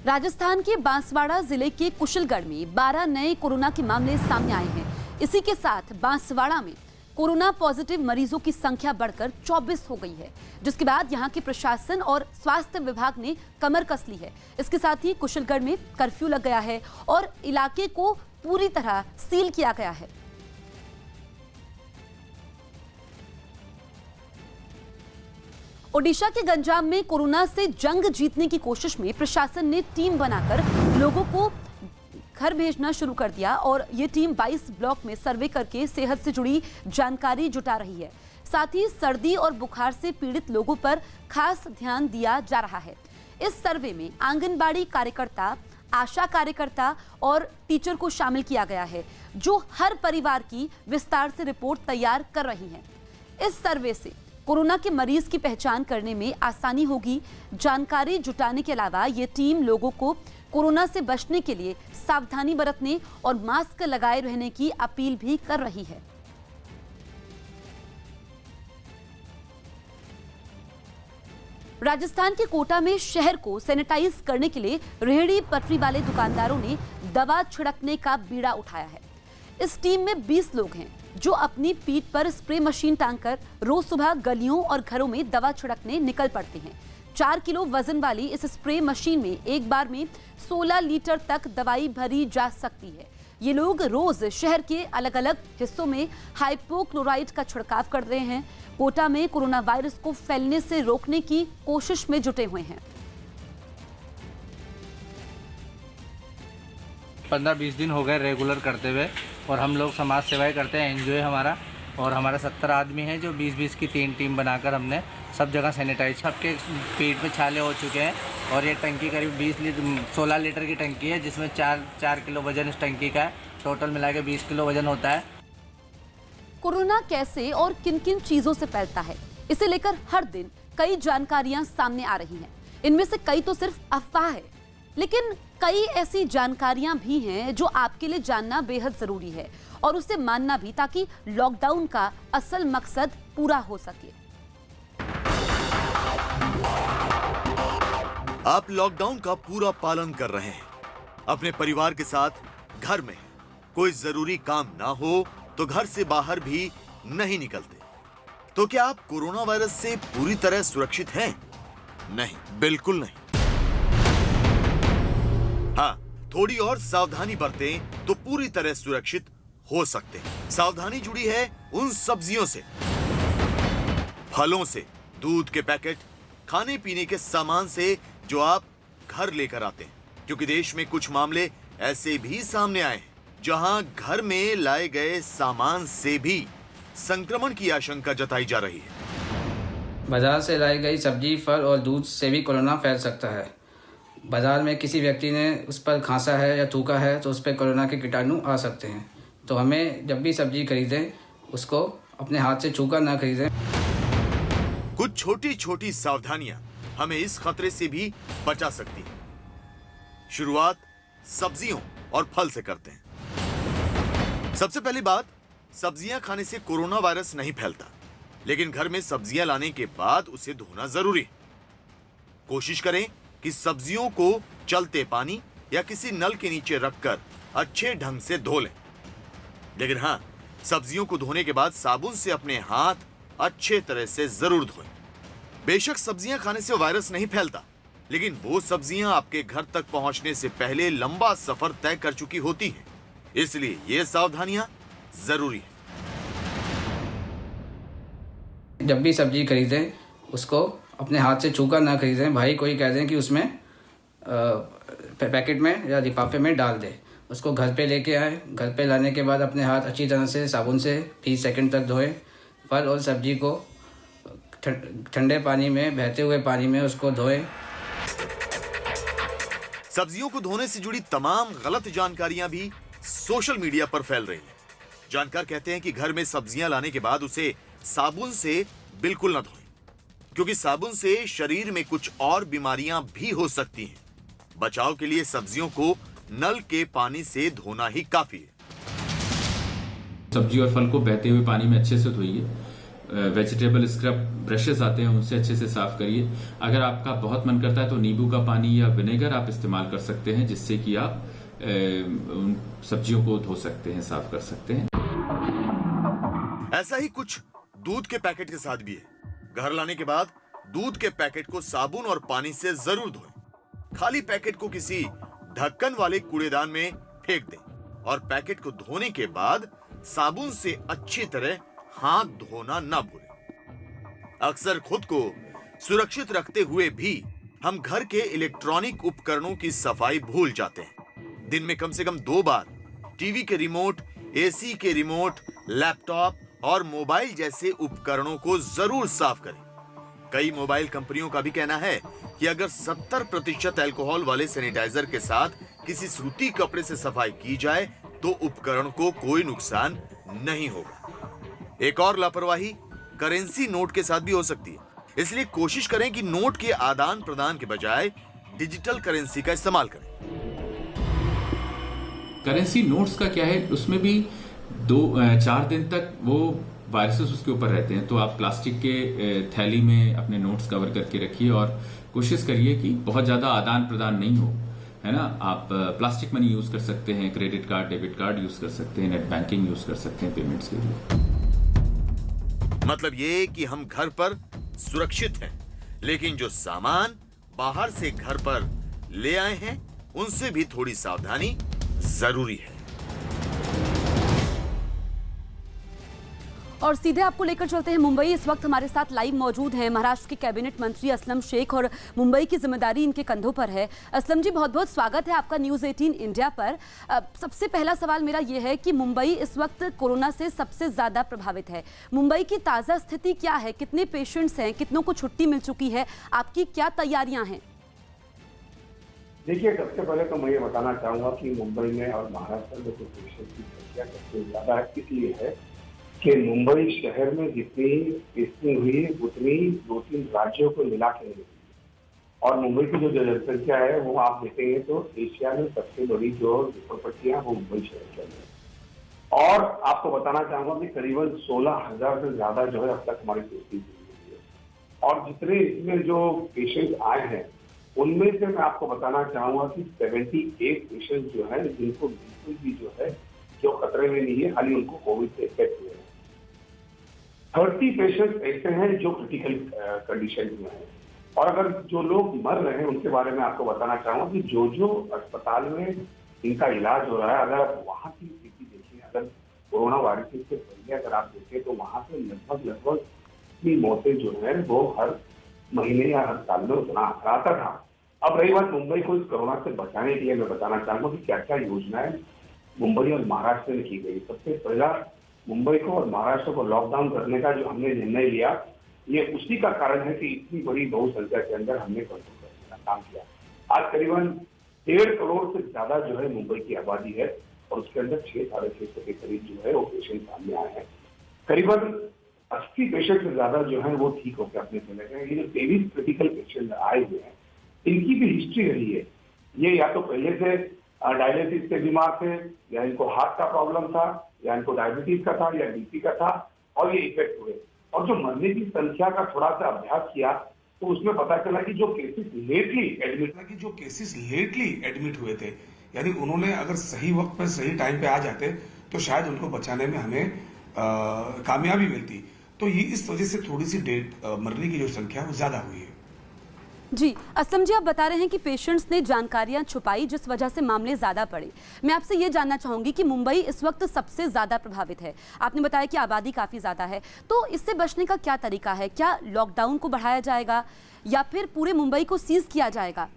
राजस्थान के बांसवाड़ा जिले के कुशलगढ़ में 12 नए कोरोना के मामले सामने आए हैं। इसी के साथ बांसवाड़ा में कोरोना पॉजिटिव मरीजों की संख्या बढ़कर 24 हो गई है, जिसके बाद यहां के प्रशासन और स्वास्थ्य विभाग ने कमर कस ली है। इसके साथ ही कुशलगढ़ में कर्फ्यू लग गया है और इलाके को पूरी तरह सील किया गया है। ओडिशा के गंजाम में कोरोना से जंग जीतने की कोशिश में प्रशासन ने टीम बनाकर लोगों को घर भेजना शुरू कर दिया और ये टीम 22 ब्लॉक में सर्वे करके सेहत से जुड़ी जानकारी जुटा रही है। साथ ही सर्दी और बुखार से पीड़ित लोगों पर खास ध्यान दिया जा रहा है। इस सर्वे में आंगनबाड़ी कार्यकर्ता, आशा कार्यकर्ता और टीचर को शामिल किया गया है, जो हर परिवार की विस्तार से रिपोर्ट तैयार कर रही हैं। इस सर्वे से कोरोना के मरीज की पहचान करने में आसानी होगी। जानकारी जुटाने के अलावा ये टीम लोगों को कोरोना से बचने के लिए सावधानी बरतने और मास्क लगाए रहने की अपील भी कर रही है। राजस्थान के कोटा में शहर को सैनिटाइज करने के लिए रेहड़ी पटरी वाले दुकानदारों ने दवा छिड़कने का बीड़ा उठाया है। इस टीम में 20 लोग हैं जो अपनी पीठ पर स्प्रे मशीन टांगकर रोज सुबह गलियों और घरों में दवा छिड़कने निकल पड़ते हैं। 4 किलो वजन वाली इस स्प्रे मशीन में एक बार में 16 लीटर तक दवाई भरी जा सकती है। ये लोग रोज शहर के अलग अलग हिस्सों में हाइपोक्लोराइड का छिड़काव कर रहे हैं। कोटा में कोरोना वायरस को फैलने से रोकने की कोशिश में जुटे हुए हैं। 15-20 दिन हो गए रेगुलर करते हुए और हम लोग समाज सेवाएं करते हैं, एनजीओ हमारा, और हमारा 70 आदमी हैं जो 20-20 की 3 टीम बनाकर हमने सब जगह सैनिटाइज, सबके पेट में छाले हो चुके हैं। और ये टंकी करीब 16 लीटर की टंकी है, जिसमें 4 किलो वजन इस टंकी का है। टोटल मिला के 20 किलो वजन होता है। कोरोना कैसे और किन किन चीजों से फैलता है, इसे लेकर हर दिन कई जानकारियां सामने आ रही हैं। इनमें से कई तो सिर्फ अफवाह है, लेकिन कई ऐसी जानकारियां भी हैं जो आपके लिए जानना बेहद जरूरी है और उसे मानना भी, ताकि लॉकडाउन का असल मकसद पूरा हो सके। आप लॉकडाउन का पूरा पालन कर रहे हैं, अपने परिवार के साथ घर में, कोई जरूरी काम ना हो तो घर से बाहर भी नहीं निकलते। तो क्या आप कोरोना वायरस से पूरी तरह सुरक्षित हैं? नहीं, बिल्कुल नहीं। हाँ, थोड़ी और सावधानी बरतें तो पूरी तरह सुरक्षित हो सकते हैं। सावधानी जुड़ी है उन सब्जियों से, फलों से, दूध के पैकेट, खाने पीने के सामान से जो आप घर लेकर आते हैं, क्योंकि देश में कुछ मामले ऐसे भी सामने आए हैं जहां घर में लाए गए सामान से भी संक्रमण की आशंका जताई जा रही है। बाजार से लाई गई सब्जी, फल और दूध से भी कोरोना फैल सकता है। बाजार में किसी व्यक्ति ने उस पर खांसा है या थूका है तो उस पर कोरोना के कीटाणु आ सकते हैं। तो हमें जब भी सब्जी खरीदें उसको अपने हाथ से छूकर ना खरीदें। कुछ छोटी छोटी सावधानियां हमें इस खतरे से भी बचा सकती हैं। शुरुआत सब्जियों और फल से करते हैं। सबसे पहली बात, सब्जियां खाने से कोरोना वायरस नहीं फैलता, लेकिन घर में सब्जियां लाने के बाद उसे धोना जरूरी है। कोशिश करें कि सब्जियों को चलते पानी या किसी नल के नीचे रखकर अच्छे ढंग से धो लें। लेकिन हां, सब्जियों को धोने के बाद साबुन से अपने हाथ अच्छे तरह से जरूर धोएं। बेशक सब्जियां खाने से वायरस नहीं फैलता, लेकिन वो सब्जियां आपके घर तक पहुंचने से पहले लंबा सफर तय कर चुकी होती हैं, इसलिए ये सावधानियां जरूरी है। जब भी सब्जी खरीदें उसको अपने हाथ से छूकर ना खरीदें। भाई कोई कह दें कि उसमें पैकेट में या लिफाफे में डाल दे, उसको घर पे लेके आए। घर पे लाने के बाद अपने हाथ अच्छी तरह से साबुन से 30 सेकंड तक धोएं। फल और सब्जी को ठंडे पानी में, बहते हुए पानी में उसको धोएं। सब्जियों को धोने से जुड़ी तमाम गलत जानकारियां भी सोशल मीडिया पर फैल रही हैं। जानकार कहते हैं कि घर में सब्जियां लाने के बाद उसे साबुन से बिल्कुल न धोएं, क्योंकि साबुन से शरीर में कुछ और बीमारियां भी हो सकती हैं। बचाव के लिए सब्जियों को नल के पानी से धोना ही काफी है। सब्जी और फल को बहते हुए पानी में अच्छे से धोइए। वेजिटेबल स्क्रब ब्रशेस आते हैं, उनसे अच्छे से साफ करिए। अगर आपका बहुत मन करता है तो नींबू का पानी या विनेगर आप इस्तेमाल कर सकते हैं, जिससे कि आप उन सब्जियों को धो सकते हैं, साफ कर सकते हैं। ऐसा ही कुछ दूध के पैकेट के साथ भी है। घर लाने के बाद दूध के पैकेट को साबुन और पानी से जरूर धोएं। खाली पैकेट को किसी ढक्कन वाले कूड़ेदान में फेंक दें और पैकेट को धोने के बाद साबुन से अच्छी तरह हाथ धोना न भूलें। अक्सर खुद को सुरक्षित रखते हुए भी हम घर के इलेक्ट्रॉनिक उपकरणों की सफाई भूल जाते हैं। दिन में कम से कम 2 बार टीवी के रिमोट, एसी के रिमोट, लैपटॉप और मोबाइल जैसे उपकरणों को जरूर साफ करें। कई मोबाइल कंपनियों का भी कहना है कि अगर 70% अल्कोहल वाले सैनिटाइजर के साथ किसी सूती कपड़े से सफाई की जाए तो उपकरण को कोई नुकसान नहीं होगा। एक और लापरवाही करेंसी नोट के साथ भी हो सकती है, इसलिए कोशिश करें कि नोट के आदान प्रदान के बजाय डिजिटल करेंसी का इस्तेमाल करें। करेंसी नोट्स का क्या है, उसमें भी 2-4 दिन तक वो वायरसेस उसके ऊपर रहते हैं। तो आप प्लास्टिक के थैली में अपने नोट्स कवर करके रखिए और कोशिश करिए कि बहुत ज्यादा आदान प्रदान नहीं हो, है ना। आप प्लास्टिक मनी यूज कर सकते हैं, credit card, debit card use कर सकते हैं, नेट बैंकिंग यूज कर सकते हैं पेमेंट्स के लिए। मतलब ये कि हम घर पर सुरक्षित हैं, लेकिन जो सामान बाहर से घर पर ले आए हैं उनसे भी थोड़ी सावधानी जरूरी है। और सीधे आपको लेकर चलते हैं मुंबई। इस वक्त हमारे साथ लाइव मौजूद हैं महाराष्ट्र के कैबिनेट मंत्री असलम शेख और मुंबई की जिम्मेदारी इनके कंधों पर है। असलम जी, बहुत बहुत स्वागत है आपका न्यूज़ 18 इंडिया पर। सबसे पहला सवाल मेरा ये है कि मुंबई इस वक्त कोरोना से सबसे ज़्यादा प्रभावित है। मुंबई की ताज़ा स्थिति क्या है? कितने पेशेंट्स हैं? कितनों को छुट्टी मिल चुकी है? आपकी क्या तैयारियाँ हैं? देखिए, सबसे पहले तो मैं ये बताना चाहूँगा कि मुंबई में और महाराष्ट्र में जो पेशेंट की संख्या सबसे ज़्यादा है, इसलिए है कि मुंबई शहर में जितनी टेस्टिंग हुई उतनी 2-3 राज्यों को मिला के नहीं। और मुंबई की जो जनसंख्या है वो आप देखेंगे तो एशिया में सबसे बड़ी जो झोपड़पट्टियां वो मुंबई शहर के अंदर। और आपको बताना चाहूंगा कि करीबन 16,000 से ज्यादा जो है अब तक हमारी टेस्टिंग हुई है। और जितने इसमें जो पेशेंट आए हैं उनमें से मैं आपको बताना चाहूंगा कि 78 पेशेंट जो है जिनको बिल्कुल भी जो है जो खतरे में नहीं है, खाली उनको कोविड से इफेक्ट हुए हैं। 30 पेशेंट ऐसे हैं जो क्रिटिकल कंडीशन में हैं। और अगर जो लोग मर रहे हैं उनके बारे में आपको बताना चाहूंगा कि जो अस्पताल में इनका इलाज हो रहा है, अगर वहाँ की स्थिति देखिए, अगर कोरोना वायरस से पहले अगर आप देखें तो वहाँ पे लगभग इतनी मौतें जो है वो हर महीने या हर साल में उतना आता था। अब रही बात मुंबई को इस कोरोना से बचाने के लिए, मैं बताना चाहूंगा कि क्या क्या योजनाएं मुंबई और महाराष्ट्र में की गई। सबसे पहला मुंबई को और महाराष्ट्र को लॉकडाउन करने का जो हमने निर्णय लिया, ये उसी का कारण है कि इतनी बड़ी बहुसंख्या के अंदर हमने कंट्रोल करने का काम किया। आज करीबन 1.5 करोड़ से ज्यादा जो है मुंबई की आबादी है और उसके अंदर 600-650 के करीब जो है वो पेशेंट सामने आए हैं। करीबन 80 पेशेंट से ज्यादा जो है वो ठीक होकर अपने चले गए। ये जो 23 क्रिटिकल पेशेंट आए हुए हैं, इनकी भी हिस्ट्री रही है। ये या तो पहले से डायलिसिस से बीमार थे, या इनको हार्ट का प्रॉब्लम था, या इनको डायबिटीज का था, या बीपी का था, और ये इफेक्ट हुए। और जो मरने की संख्या का थोड़ा सा अभ्यास किया तो उसमें पता चला कि जो केसेस लेटली एडमिट हुए थे, यानी उन्होंने अगर सही वक्त पर सही टाइम पे आ जाते तो शायद उनको बचाने में हमें कामयाबी मिलती। तो ये इस वजह से थोड़ी सी मरने की जो संख्या वो ज्यादा हुई है। जी असलम जी, आप बता रहे हैं कि पेशेंट्स ने जानकारियां छुपाई जिस वजह से मामले ज्यादा पड़े। मैं आपसे ये जानना चाहूंगी कि मुंबई इस वक्त सबसे ज्यादा प्रभावित है। आपने बताया कि आबादी काफी ज्यादा है, तो इससे बचने का क्या तरीका है? क्या लॉकडाउन को बढ़ाया जाएगा या फिर पूरे मुंबई को सीज किया जाएगा?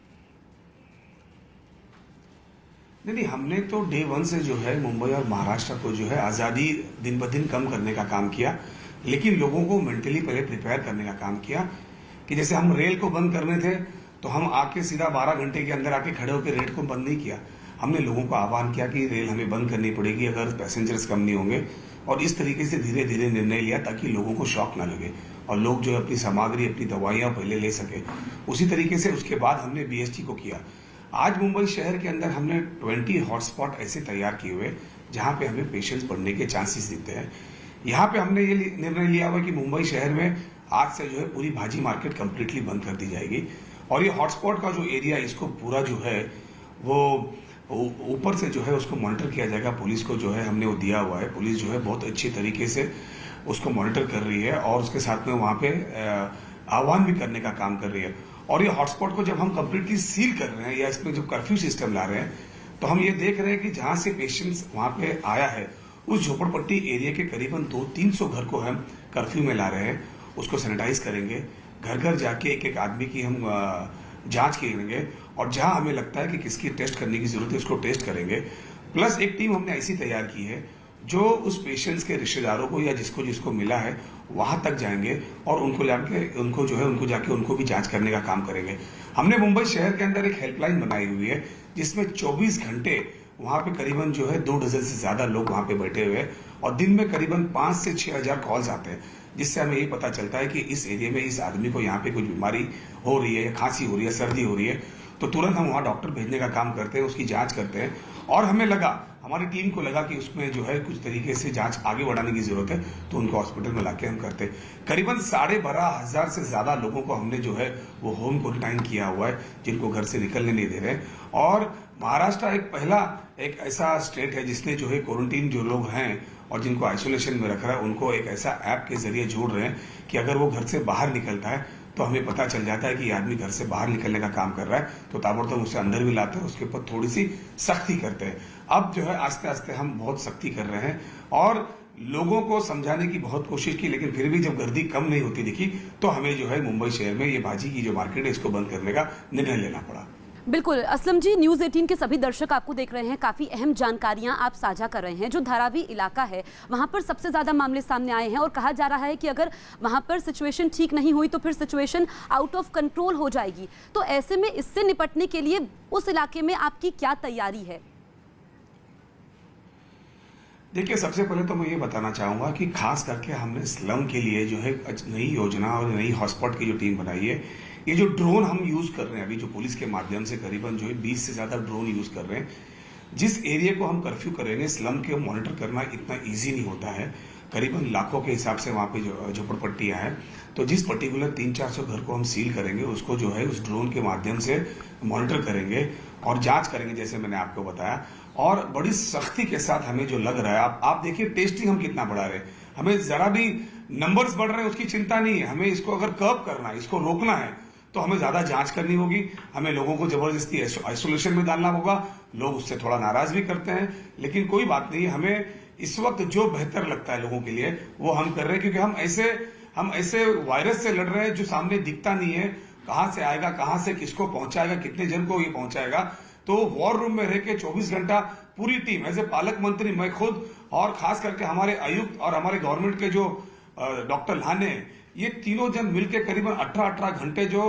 नहीं, हमने तो डे 1 से जो है मुंबई और महाराष्ट्र को जो है आजादी दिन ब दिन कम करने का काम किया, लेकिन लोगों को मेंटली पहले प्रिपेयर करने का काम किया कि जैसे हम रेल को बंद करने थे तो हम आके सीधा 12 घंटे के अंदर आके खड़े होकर रेल को बंद नहीं किया। हमने लोगों को आह्वान किया कि रेल हमें बंद करनी पड़ेगी अगर पैसेंजर्स कम नहीं होंगे, और इस तरीके से धीरे धीरे निर्णय लिया ताकि लोगों को शॉक ना लगे और लोग जो अपनी सामग्री, अपनी दवाइयां पहले ले सके। उसी तरीके से उसके बाद हमने BST को किया। आज मुंबई शहर के अंदर हमने 20 हॉटस्पॉट ऐसे तैयार किए हुए जहां पे हमें पेशेंट्स बढ़ने के चांसेस दिखते हैं। यहाँ पे हमने ये निर्णय लिया हुआ कि मुंबई शहर में आज से जो है पूरी भाजी मार्केट कंप्लीटली बंद कर दी जाएगी, और ये हॉटस्पॉट का जो एरिया इसको पूरा जो है वो ऊपर से जो है उसको मॉनिटर किया जाएगा। पुलिस को जो है हमने वो दिया हुआ है, पुलिस जो है बहुत अच्छी तरीके से उसको मॉनिटर कर रही है और उसके साथ में वहाँ पे आह्वान भी करने का काम कर रही है। और ये हॉटस्पॉट को जब हम कंप्लीटली सील कर रहे हैं या इसमें जब कर्फ्यू सिस्टम ला रहे हैं तो हम ये देख रहे हैं कि जहाँ से पेशेंट्स वहाँ पे आया है उस झोपड़पट्टी एरिया के करीबन 200-300 घर को हम कर्फ्यू में ला रहे हैं। उसको सैनिटाइज करेंगे, घर घर जाके एक एक आदमी की हम जांच करेंगे, और जहां हमें लगता है कि किसकी टेस्ट करने की जरूरत है उसको टेस्ट करेंगे। प्लस एक टीम हमने ऐसी तैयार की है जो उस पेशेंट्स के रिश्तेदारों को या जिसको जिसको मिला है वहां तक जाएंगे और उनको जाके उनको भी जांच करने का काम करेंगे। हमने मुंबई शहर के अंदर एक हेल्पलाइन बनाई हुई है जिसमें 24 घंटे वहां पे करीबन जो है 2 डजन से ज्यादा लोग वहां पे बैठे हुए हैं, और दिन में करीबन 5 से 6 हजार कॉल्स आते हैं, जिससे हमें ये पता चलता है कि इस एरिया में इस आदमी को यहाँ पे कुछ बीमारी हो रही है या खांसी हो रही है, सर्दी हो रही है, तो तुरंत हम वहाँ डॉक्टर भेजने का काम करते हैं, उसकी जांच करते हैं। और हमें लगा, हमारी टीम को लगा कि उसमें जो है कुछ तरीके से जांच आगे बढ़ाने की जरूरत है, तो उनको हॉस्पिटल में लाके हम करते हैं। करीबन 12,500 से ज्यादा लोगों को हमने जो है वो होम क्वारंटाइन किया हुआ है, जिनको घर से निकलने नहीं दे रहे। और महाराष्ट्र एक पहला एक ऐसा स्टेट है जिसने जो है क्वारंटीन जो लोग हैं और जिनको आइसोलेशन में रख रहा है उनको एक ऐसा ऐप के जरिए जोड़ रहे हैं कि अगर वो घर से बाहर निकलता है तो हमें पता चल जाता है कि ये आदमी घर से बाहर निकलने का काम कर रहा है, तो ताबड़तोड़ उसे अंदर भी लाते हैं, उसके ऊपर थोड़ी सी सख्ती करते हैं। अब जो है आस्ते आस्ते हम बहुत सख्ती कर रहे हैं और लोगों को समझाने की बहुत कोशिश की, लेकिन फिर भी जब गर्दी कम नहीं होती दिखी तो हमें जो है मुंबई शहर में ये भाजी की जो मार्केट है इसको बंद करने का निर्णय लेना पड़ा। बिल्कुल असलम जी, न्यूज़ 18 के सभी दर्शक आपको देख रहे हैं, काफ़ी अहम जानकारियां आप साझा कर रहे हैं। जो धारावी इलाका है वहां पर सबसे ज़्यादा मामले सामने आए हैं और कहा जा रहा है कि अगर वहां पर सिचुएशन ठीक नहीं हुई तो फिर सिचुएशन आउट ऑफ कंट्रोल हो जाएगी। तो ऐसे में इससे निपटने के लिए उस इलाके में आपकी क्या तैयारी है? देखिए, सबसे पहले तो मैं ये बताना चाहूँगा कि खास करके हमने स्लम के लिए जो है नई योजना और नई हॉटस्पॉट की जो टीम बनाई है, ये जो ड्रोन हम यूज़ कर रहे हैं अभी, जो पुलिस के माध्यम से करीबन जो है 20 से ज़्यादा ड्रोन यूज़ कर रहे हैं। जिस एरिया को हम कर्फ्यू करेंगे, स्लम के मॉनिटर करना इतना ईजी नहीं होता है, करीबन लाखों के हिसाब से वहाँ पे जो झोपड़पट्टियाँ हैं, तो जिस पर्टिकुलर 300-400 घर को हम सील करेंगे उसको जो है उस ड्रोन के माध्यम से मॉनिटर करेंगे और जांच करेंगे, जैसे मैंने आपको बताया। और बड़ी सख्ती के साथ हमें जो लग रहा है, आप देखिए टेस्टिंग हम कितना बढ़ा रहे हैं, हमें जरा भी नंबर्स बढ़ रहे हैं उसकी चिंता नहीं है, हमें इसको अगर कर्व करना है, इसको रोकना है तो हमें ज्यादा जांच करनी होगी, हमें लोगों को जबरदस्ती आइसोलेशन में डालना होगा। लोग उससे थोड़ा नाराज भी करते हैं, लेकिन कोई बात नहीं, हमें इस वक्त जो बेहतर लगता है लोगों के लिए वो हम कर रहे हैं, क्योंकि हम ऐसे वायरस से लड़ रहे हैं जो सामने दिखता नहीं है, कहां से आएगा, कहां से किसको पहुंचाएगा, कितने जन को ये पहुंचाएगा। तो वॉर रूम में रह के 24 घंटा पूरी टीम, एज ए पालक मंत्री मैं खुद और खास करके हमारे आयुक्त और हमारे गवर्नमेंट के जो डॉक्टर लाने, ये तीनों जन मिलकर करीबन 18 घंटे जो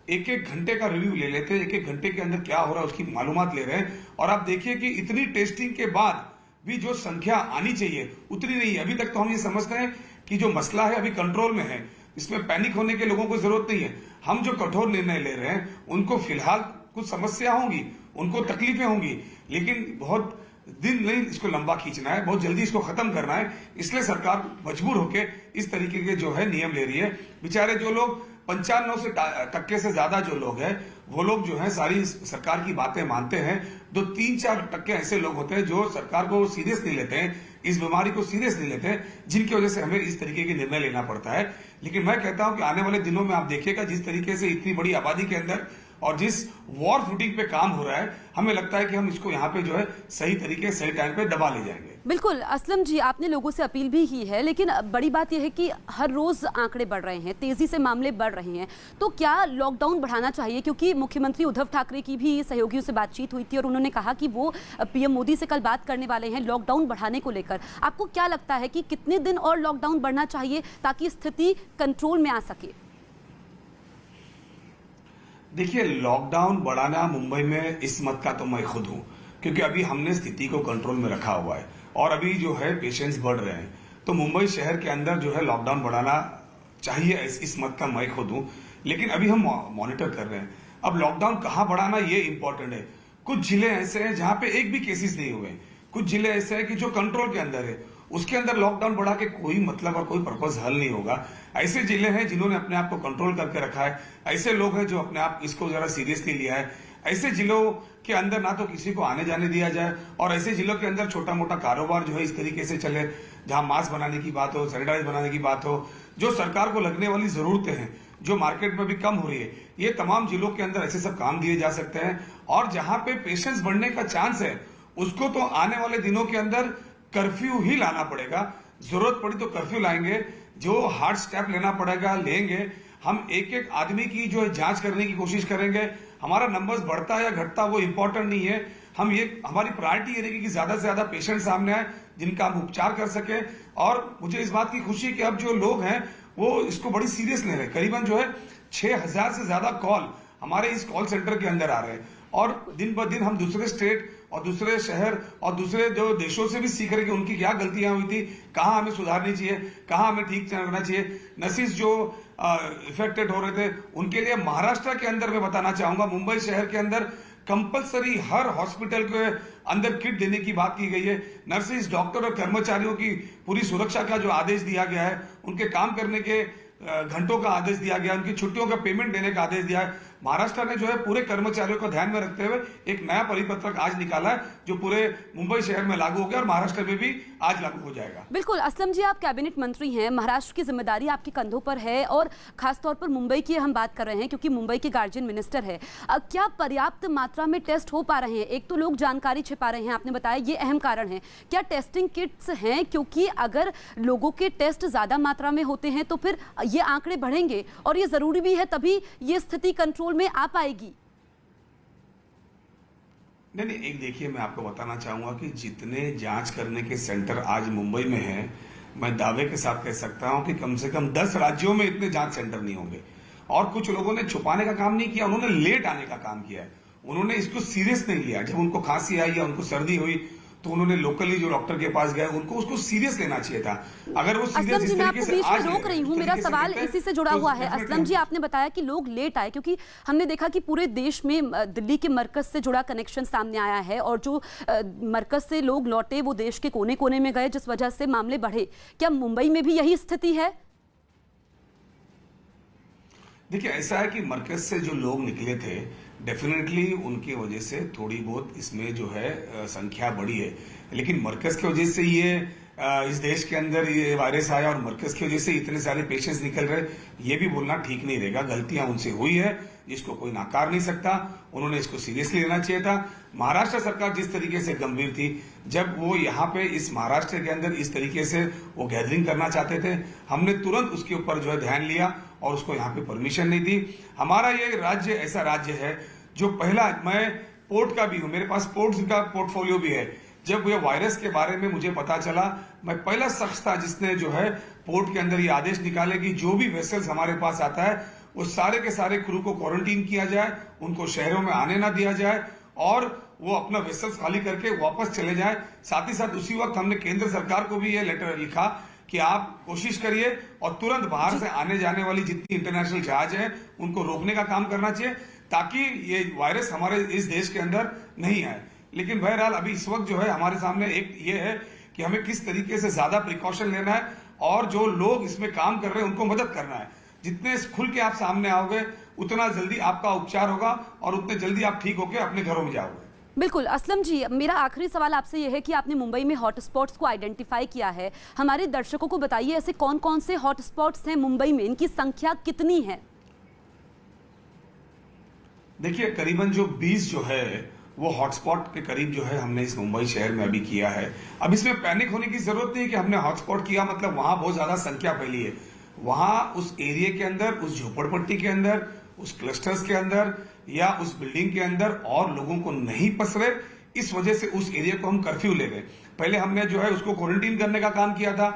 एक घंटे का रिव्यू ले लेते हैं, एक घंटे के अंदर क्या हो रहा है उसकी मालूमात ले रहे हैं। और आप देखिए कि इतनी टेस्टिंग के बाद भी जो संख्या आनी चाहिए उतनी नहीं है। अभी तक तो हम ये समझते हैं कि जो मसला है अभी कंट्रोल में है, इसमें पैनिक होने के लोगों को जरूरत नहीं है। हम जो कठोर निर्णय ले रहे हैं उनको फिलहाल कुछ समस्या होंगी, उनको तकलीफें होंगी, लेकिन बहुत दिन नहीं इसको लंबा खींचना है, बहुत जल्दी इसको खत्म करना है। इसलिए सरकार मजबूर होकर इस तरीके के जो है नियम ले रही है। बेचारे जो लोग 95% से ज्यादा जो लोग हैं वो लोग जो है सारी सरकार की बातें मानते हैं। 2-3-4% ऐसे लोग होते हैं जो सरकार को सीरियस नहीं लेते हैं, इस बीमारी को सीरियस नहीं लेते हैं, जिनकी वजह से हमें इस तरीके के निर्णय लेना पड़ता है। लेकिन मैं कहता हूं कि आने वाले दिनों में आप देखिएगा जिस तरीके से इतनी बड़ी आबादी के अंदर और जिस वॉर फुटिंग पे काम हो रहा है, हमें लगता है कि हम इसको यहाँ पे जो है सही तरीके सही टाइम पे दबा ले जाएंगे। बिल्कुल असलम जी, आपने लोगों से अपील भी की है, लेकिन बड़ी बात यह है कि हर रोज आंकड़े बढ़ रहे हैं, तेजी से मामले बढ़ रहे हैं, तो क्या लॉकडाउन बढ़ाना चाहिए? क्योंकि मुख्यमंत्री उद्धव ठाकरे की भी सहयोगियों से बातचीत हुई थी और उन्होंने कहा कि वो पीएम मोदी से कल बात करने वाले हैं लॉकडाउन बढ़ाने को लेकर। आपको क्या लगता है कि कितने दिन और लॉकडाउन बढ़ना चाहिए ताकि स्थिति कंट्रोल में आ सके? देखिए, लॉकडाउन बढ़ाना मुंबई में इस मत का तो मैं खुद हूं, क्योंकि अभी हमने स्थिति को कंट्रोल में रखा हुआ है और अभी जो है पेशेंट्स बढ़ रहे हैं, तो मुंबई शहर के अंदर जो है लॉकडाउन बढ़ाना चाहिए, इस मत का मैं खुद हूं। लेकिन अभी हम मॉनिटर कर रहे हैं। अब लॉकडाउन कहां बढ़ाना ये इंपॉर्टेंट है। कुछ जिले ऐसे हैं जहां पे एक भी केसेस नहीं हुए, कुछ जिले ऐसे हैं कि जो कंट्रोल के अंदर है, उसके अंदर लॉकडाउन बढ़ा के कोई मतलब और कोई पर्पस हल नहीं होगा। ऐसे जिले हैं जिन्होंने अपने आप को कंट्रोल करके रखा है, ऐसे लोग हैं जो अपने आप इसको जरा सीरियसली लिया है। ऐसे जिलों के अंदर ना तो किसी को आने जाने दिया जाए और ऐसे जिलों के अंदर छोटा मोटा कारोबार जो है इस तरीके से चले, जहां मास्क बनाने की बात हो, सैनिटाइज बनाने की बात हो, जो सरकार को लगने वाली जरूरतें हैं जो मार्केट में भी कम हो रही है, ये तमाम जिलों के अंदर ऐसे सब काम दिए जा सकते हैं। और जहां पे पेशेंट्स बढ़ने का चांस है उसको तो आने वाले दिनों के अंदर कर्फ्यू ही लाना पड़ेगा। जरूरत पड़ी तो कर्फ्यू लाएंगे, जो हार्ड स्टेप लेना पड़ेगा लेंगे। हम एक एक आदमी की जो है जांच करने की कोशिश करेंगे। हमारा नंबर्स बढ़ता या घटता वो इंपॉर्टेंट नहीं है। हम ये हमारी प्रायोरिटी ये रहेगी कि ज्यादा से ज्यादा पेशेंट सामने आए जिनका हम उपचार कर सके। और मुझे इस बात की खुशी कि अब जो लोग हैं वो इसको बड़ी सीरियस ले रहे हैं। करीबन जो है 6000 से ज्यादा कॉल हमारे इस कॉल सेंटर के अंदर आ रहे हैं और दिन ब दिन हम दूसरे स्टेट और दूसरे शहर और दूसरे जो देशों से भी सीख रहे कि उनकी क्या गलतियां हुई थी, कहां हमें सुधारनी चाहिए, कहां हमें ठीक करना चाहिए। नर्सिस जो इफेक्टेड हो रहे थे उनके लिए महाराष्ट्र के अंदर मैं बताना चाहूंगा, मुंबई शहर के अंदर कंपलसरी हर हॉस्पिटल के अंदर किट देने की बात की गई है। नर्सिस, डॉक्टर और कर्मचारियों की पूरी सुरक्षा का जो आदेश दिया गया है, उनके काम करने के घंटों का आदेश दिया गया, उनकी छुट्टियों का पेमेंट देने का आदेश दिया है। महाराष्ट्र ने जो है पूरे कर्मचारियों को ध्यान में रखते हुए एक नया परिपत्रक आज निकाला है जो पूरे मुंबई शहर में लागू हो गया और महाराष्ट्र में भी आज लागू हो जाएगा। बिल्कुल असलम जी, आप कैबिनेट मंत्री हैं, महाराष्ट्र की जिम्मेदारी आपके कंधों पर है और खासतौर पर मुंबई की हम बात कर रहे हैं क्योंकि मुंबई के गार्जियन मिनिस्टर है। क्या पर्याप्त मात्रा में टेस्ट हो पा रहे हैं? एक तो लोग जानकारी छिपा रहे हैं, आपने बताया ये अहम कारण है। क्या टेस्टिंग किट्स हैं? क्योंकि अगर लोगों के टेस्ट ज्यादा मात्रा में होते हैं तो फिर ये आंकड़े बढ़ेंगे और ये जरूरी भी है, तभी ये स्थिति कंट्रोल में आ पाएगी। नहीं, एक देखिए, मैं आपको बताना चाहूंगा कि जितने जांच करने के सेंटर आज मुंबई में हैं, मैं दावे के साथ कह सकता हूं कि कम से कम 10 राज्यों में इतने जांच सेंटर नहीं होंगे। और कुछ लोगों ने छुपाने का काम नहीं किया, उन्होंने लेट आने का काम किया है। उन्होंने इसको सीरियस नहीं लिया। जब उनको खांसी आई या उनको सर्दी हुई तो उन्होंने लोकली जो डॉक्टर के पास गए उनको उसको सीरियस लेना चाहिए था। अगर वो सीरियस इस तरीके से आज रोक रही हूँ, मेरा सवाल इसी से जुड़ा हुआ है। असलम जी, आपने बताया कि लोग लेट आए क्योंकि हमने देखा कि पूरे देश में दिल्ली के मरकज से जुड़ा कनेक्शन सामने आया है और जो मरकज से लोग लौटे वो देश के कोने कोने में गए, जिस वजह से मामले बढ़े। क्या मुंबई में भी यही स्थिति है? देखिए, ऐसा है कि मरकज से जो लोग निकले थे डेफिनेटली उनकी वजह से थोड़ी बहुत इसमें जो है संख्या बढ़ी है, लेकिन मरकज की वजह से ये इस देश के अंदर ये वायरस आया और मरकज की वजह से इतने सारे पेशेंट्स निकल रहे, ये भी बोलना ठीक नहीं रहेगा। गलतियां उनसे हुई है, जिसको कोई नकार नहीं सकता। उन्होंने इसको सीरियसली लेना चाहिए था। महाराष्ट्र सरकार जिस तरीके से गंभीर थी, जब वो यहाँ पे इस महाराष्ट्र के अंदर इस तरीके से वो गैदरिंग करना चाहते थे, हमने तुरंत उसके ऊपर जो है ध्यान लिया और उसको यहाँ पे परमिशन नहीं दी। हमारा ये राज्य ऐसा राज्य है जो पहला, मैं पोर्ट का भी हूँ, मेरे पास पोर्ट्स का पोर्टफोलियो भी है, जब ये वायरस के बारे में मुझे पता चला, मैं पहला शख्स था जिसने जो है पोर्ट के अंदर ये आदेश निकाले कि जो भी वेसल्स हमारे पास आता है वो सारे के सारे क्रू को क्वारंटीन किया जाए, उनको शहरों में आने ना दिया जाए और वो अपना वेसल्स खाली करके वापस चले जाए। साथ ही साथ उसी वक्त हमने केंद्र सरकार को भी ये लेटर लिखा कि आप कोशिश करिए और तुरंत बाहर से आने जाने वाली जितनी इंटरनेशनल जहाज है उनको रोकने का काम करना चाहिए ताकि ये वायरस हमारे इस देश के अंदर नहीं आए। लेकिन बहरहाल अभी इस वक्त जो है हमारे सामने एक ये है कि हमें किस तरीके से ज्यादा प्रिकॉशन लेना है और जो लोग इसमें काम कर रहे हैं उनको मदद करना है। जितने खुल के आप सामने आओगे उतना जल्दी आपका उपचार होगा और उतने जल्दी आप ठीक होकर अपने घरों में जाओगे। बिल्कुल असलम जी, मेरा आखिरी सवाल आपसे यह है कि आपने मुंबई में हॉटस्पॉट्स को आइडेंटिफाई किया है, हमारे दर्शकों को बताइए ऐसे कौन कौन से हॉटस्पॉट्स हैं मुंबई में, इनकी संख्या कितनी है? देखिए करीबन जो 20 जो है वो हॉटस्पॉट के करीब जो है हमने इस मुंबई शहर में अभी किया है। अब इसमें पैनिक होने की जरूरत नहीं है कि हमने हॉटस्पॉट किया मतलब वहां बहुत ज्यादा संख्या फैली है। वहां उस एरिया के अंदर, उस झोपड़पट्टी के अंदर, उस क्लस्टर्स के अंदर या उस बिल्डिंग के अंदर और लोगों को नहीं पसरे, इस वजह से उस एरिया को हम कर्फ्यू ले गए। पहले हमने जो है उसको क्वारंटीन करने का काम किया था,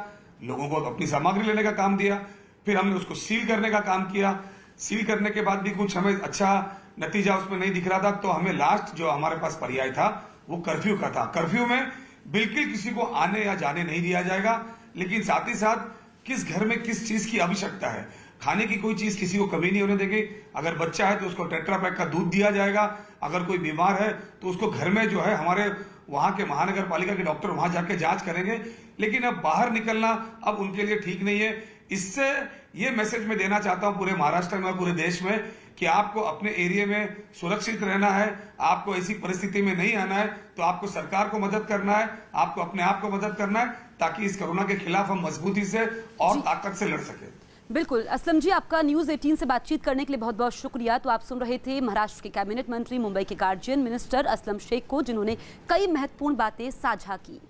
लोगों को अपनी सामग्री लेने का काम दिया, फिर हमने उसको सील करने का काम किया। सील करने के बाद भी कुछ हमें अच्छा नतीजा उसमें नहीं दिख रहा था, तो हमें लास्ट जो हमारे पास पर्याय था वो कर्फ्यू का था। कर्फ्यू में बिल्कुल किसी को आने या जाने नहीं दिया जाएगा, लेकिन साथ ही साथ किस घर में किस चीज की आवश्यकता है, खाने की कोई चीज किसी को कमी नहीं होने देंगे। अगर बच्चा है तो उसको टेट्रा पैक का दूध दिया जाएगा, अगर कोई बीमार है तो उसको घर में जो है हमारे वहां के महानगर पालिका के डॉक्टर वहां जाके जांच करेंगे। लेकिन अब बाहर निकलना अब उनके लिए ठीक नहीं है। इससे ये मैसेज मैं देना चाहता हूं पूरे महाराष्ट्र में, पूरे देश में, कि आपको अपने एरिया में सुरक्षित रहना है, आपको ऐसी परिस्थिति में नहीं आना है, तो आपको सरकार को मदद करना है, आपको अपने आप को मदद करना है, ताकि इस कोरोना के खिलाफ हम मजबूती से और ताकत से लड़ सके। बिल्कुल असलम जी, आपका न्यूज़ 18 से बातचीत करने के लिए बहुत बहुत शुक्रिया। तो आप सुन रहे थे महाराष्ट्र के कैबिनेट मंत्री, मुंबई के गार्जियन मिनिस्टर असलम शेख को, जिन्होंने कई महत्वपूर्ण बातें साझा की।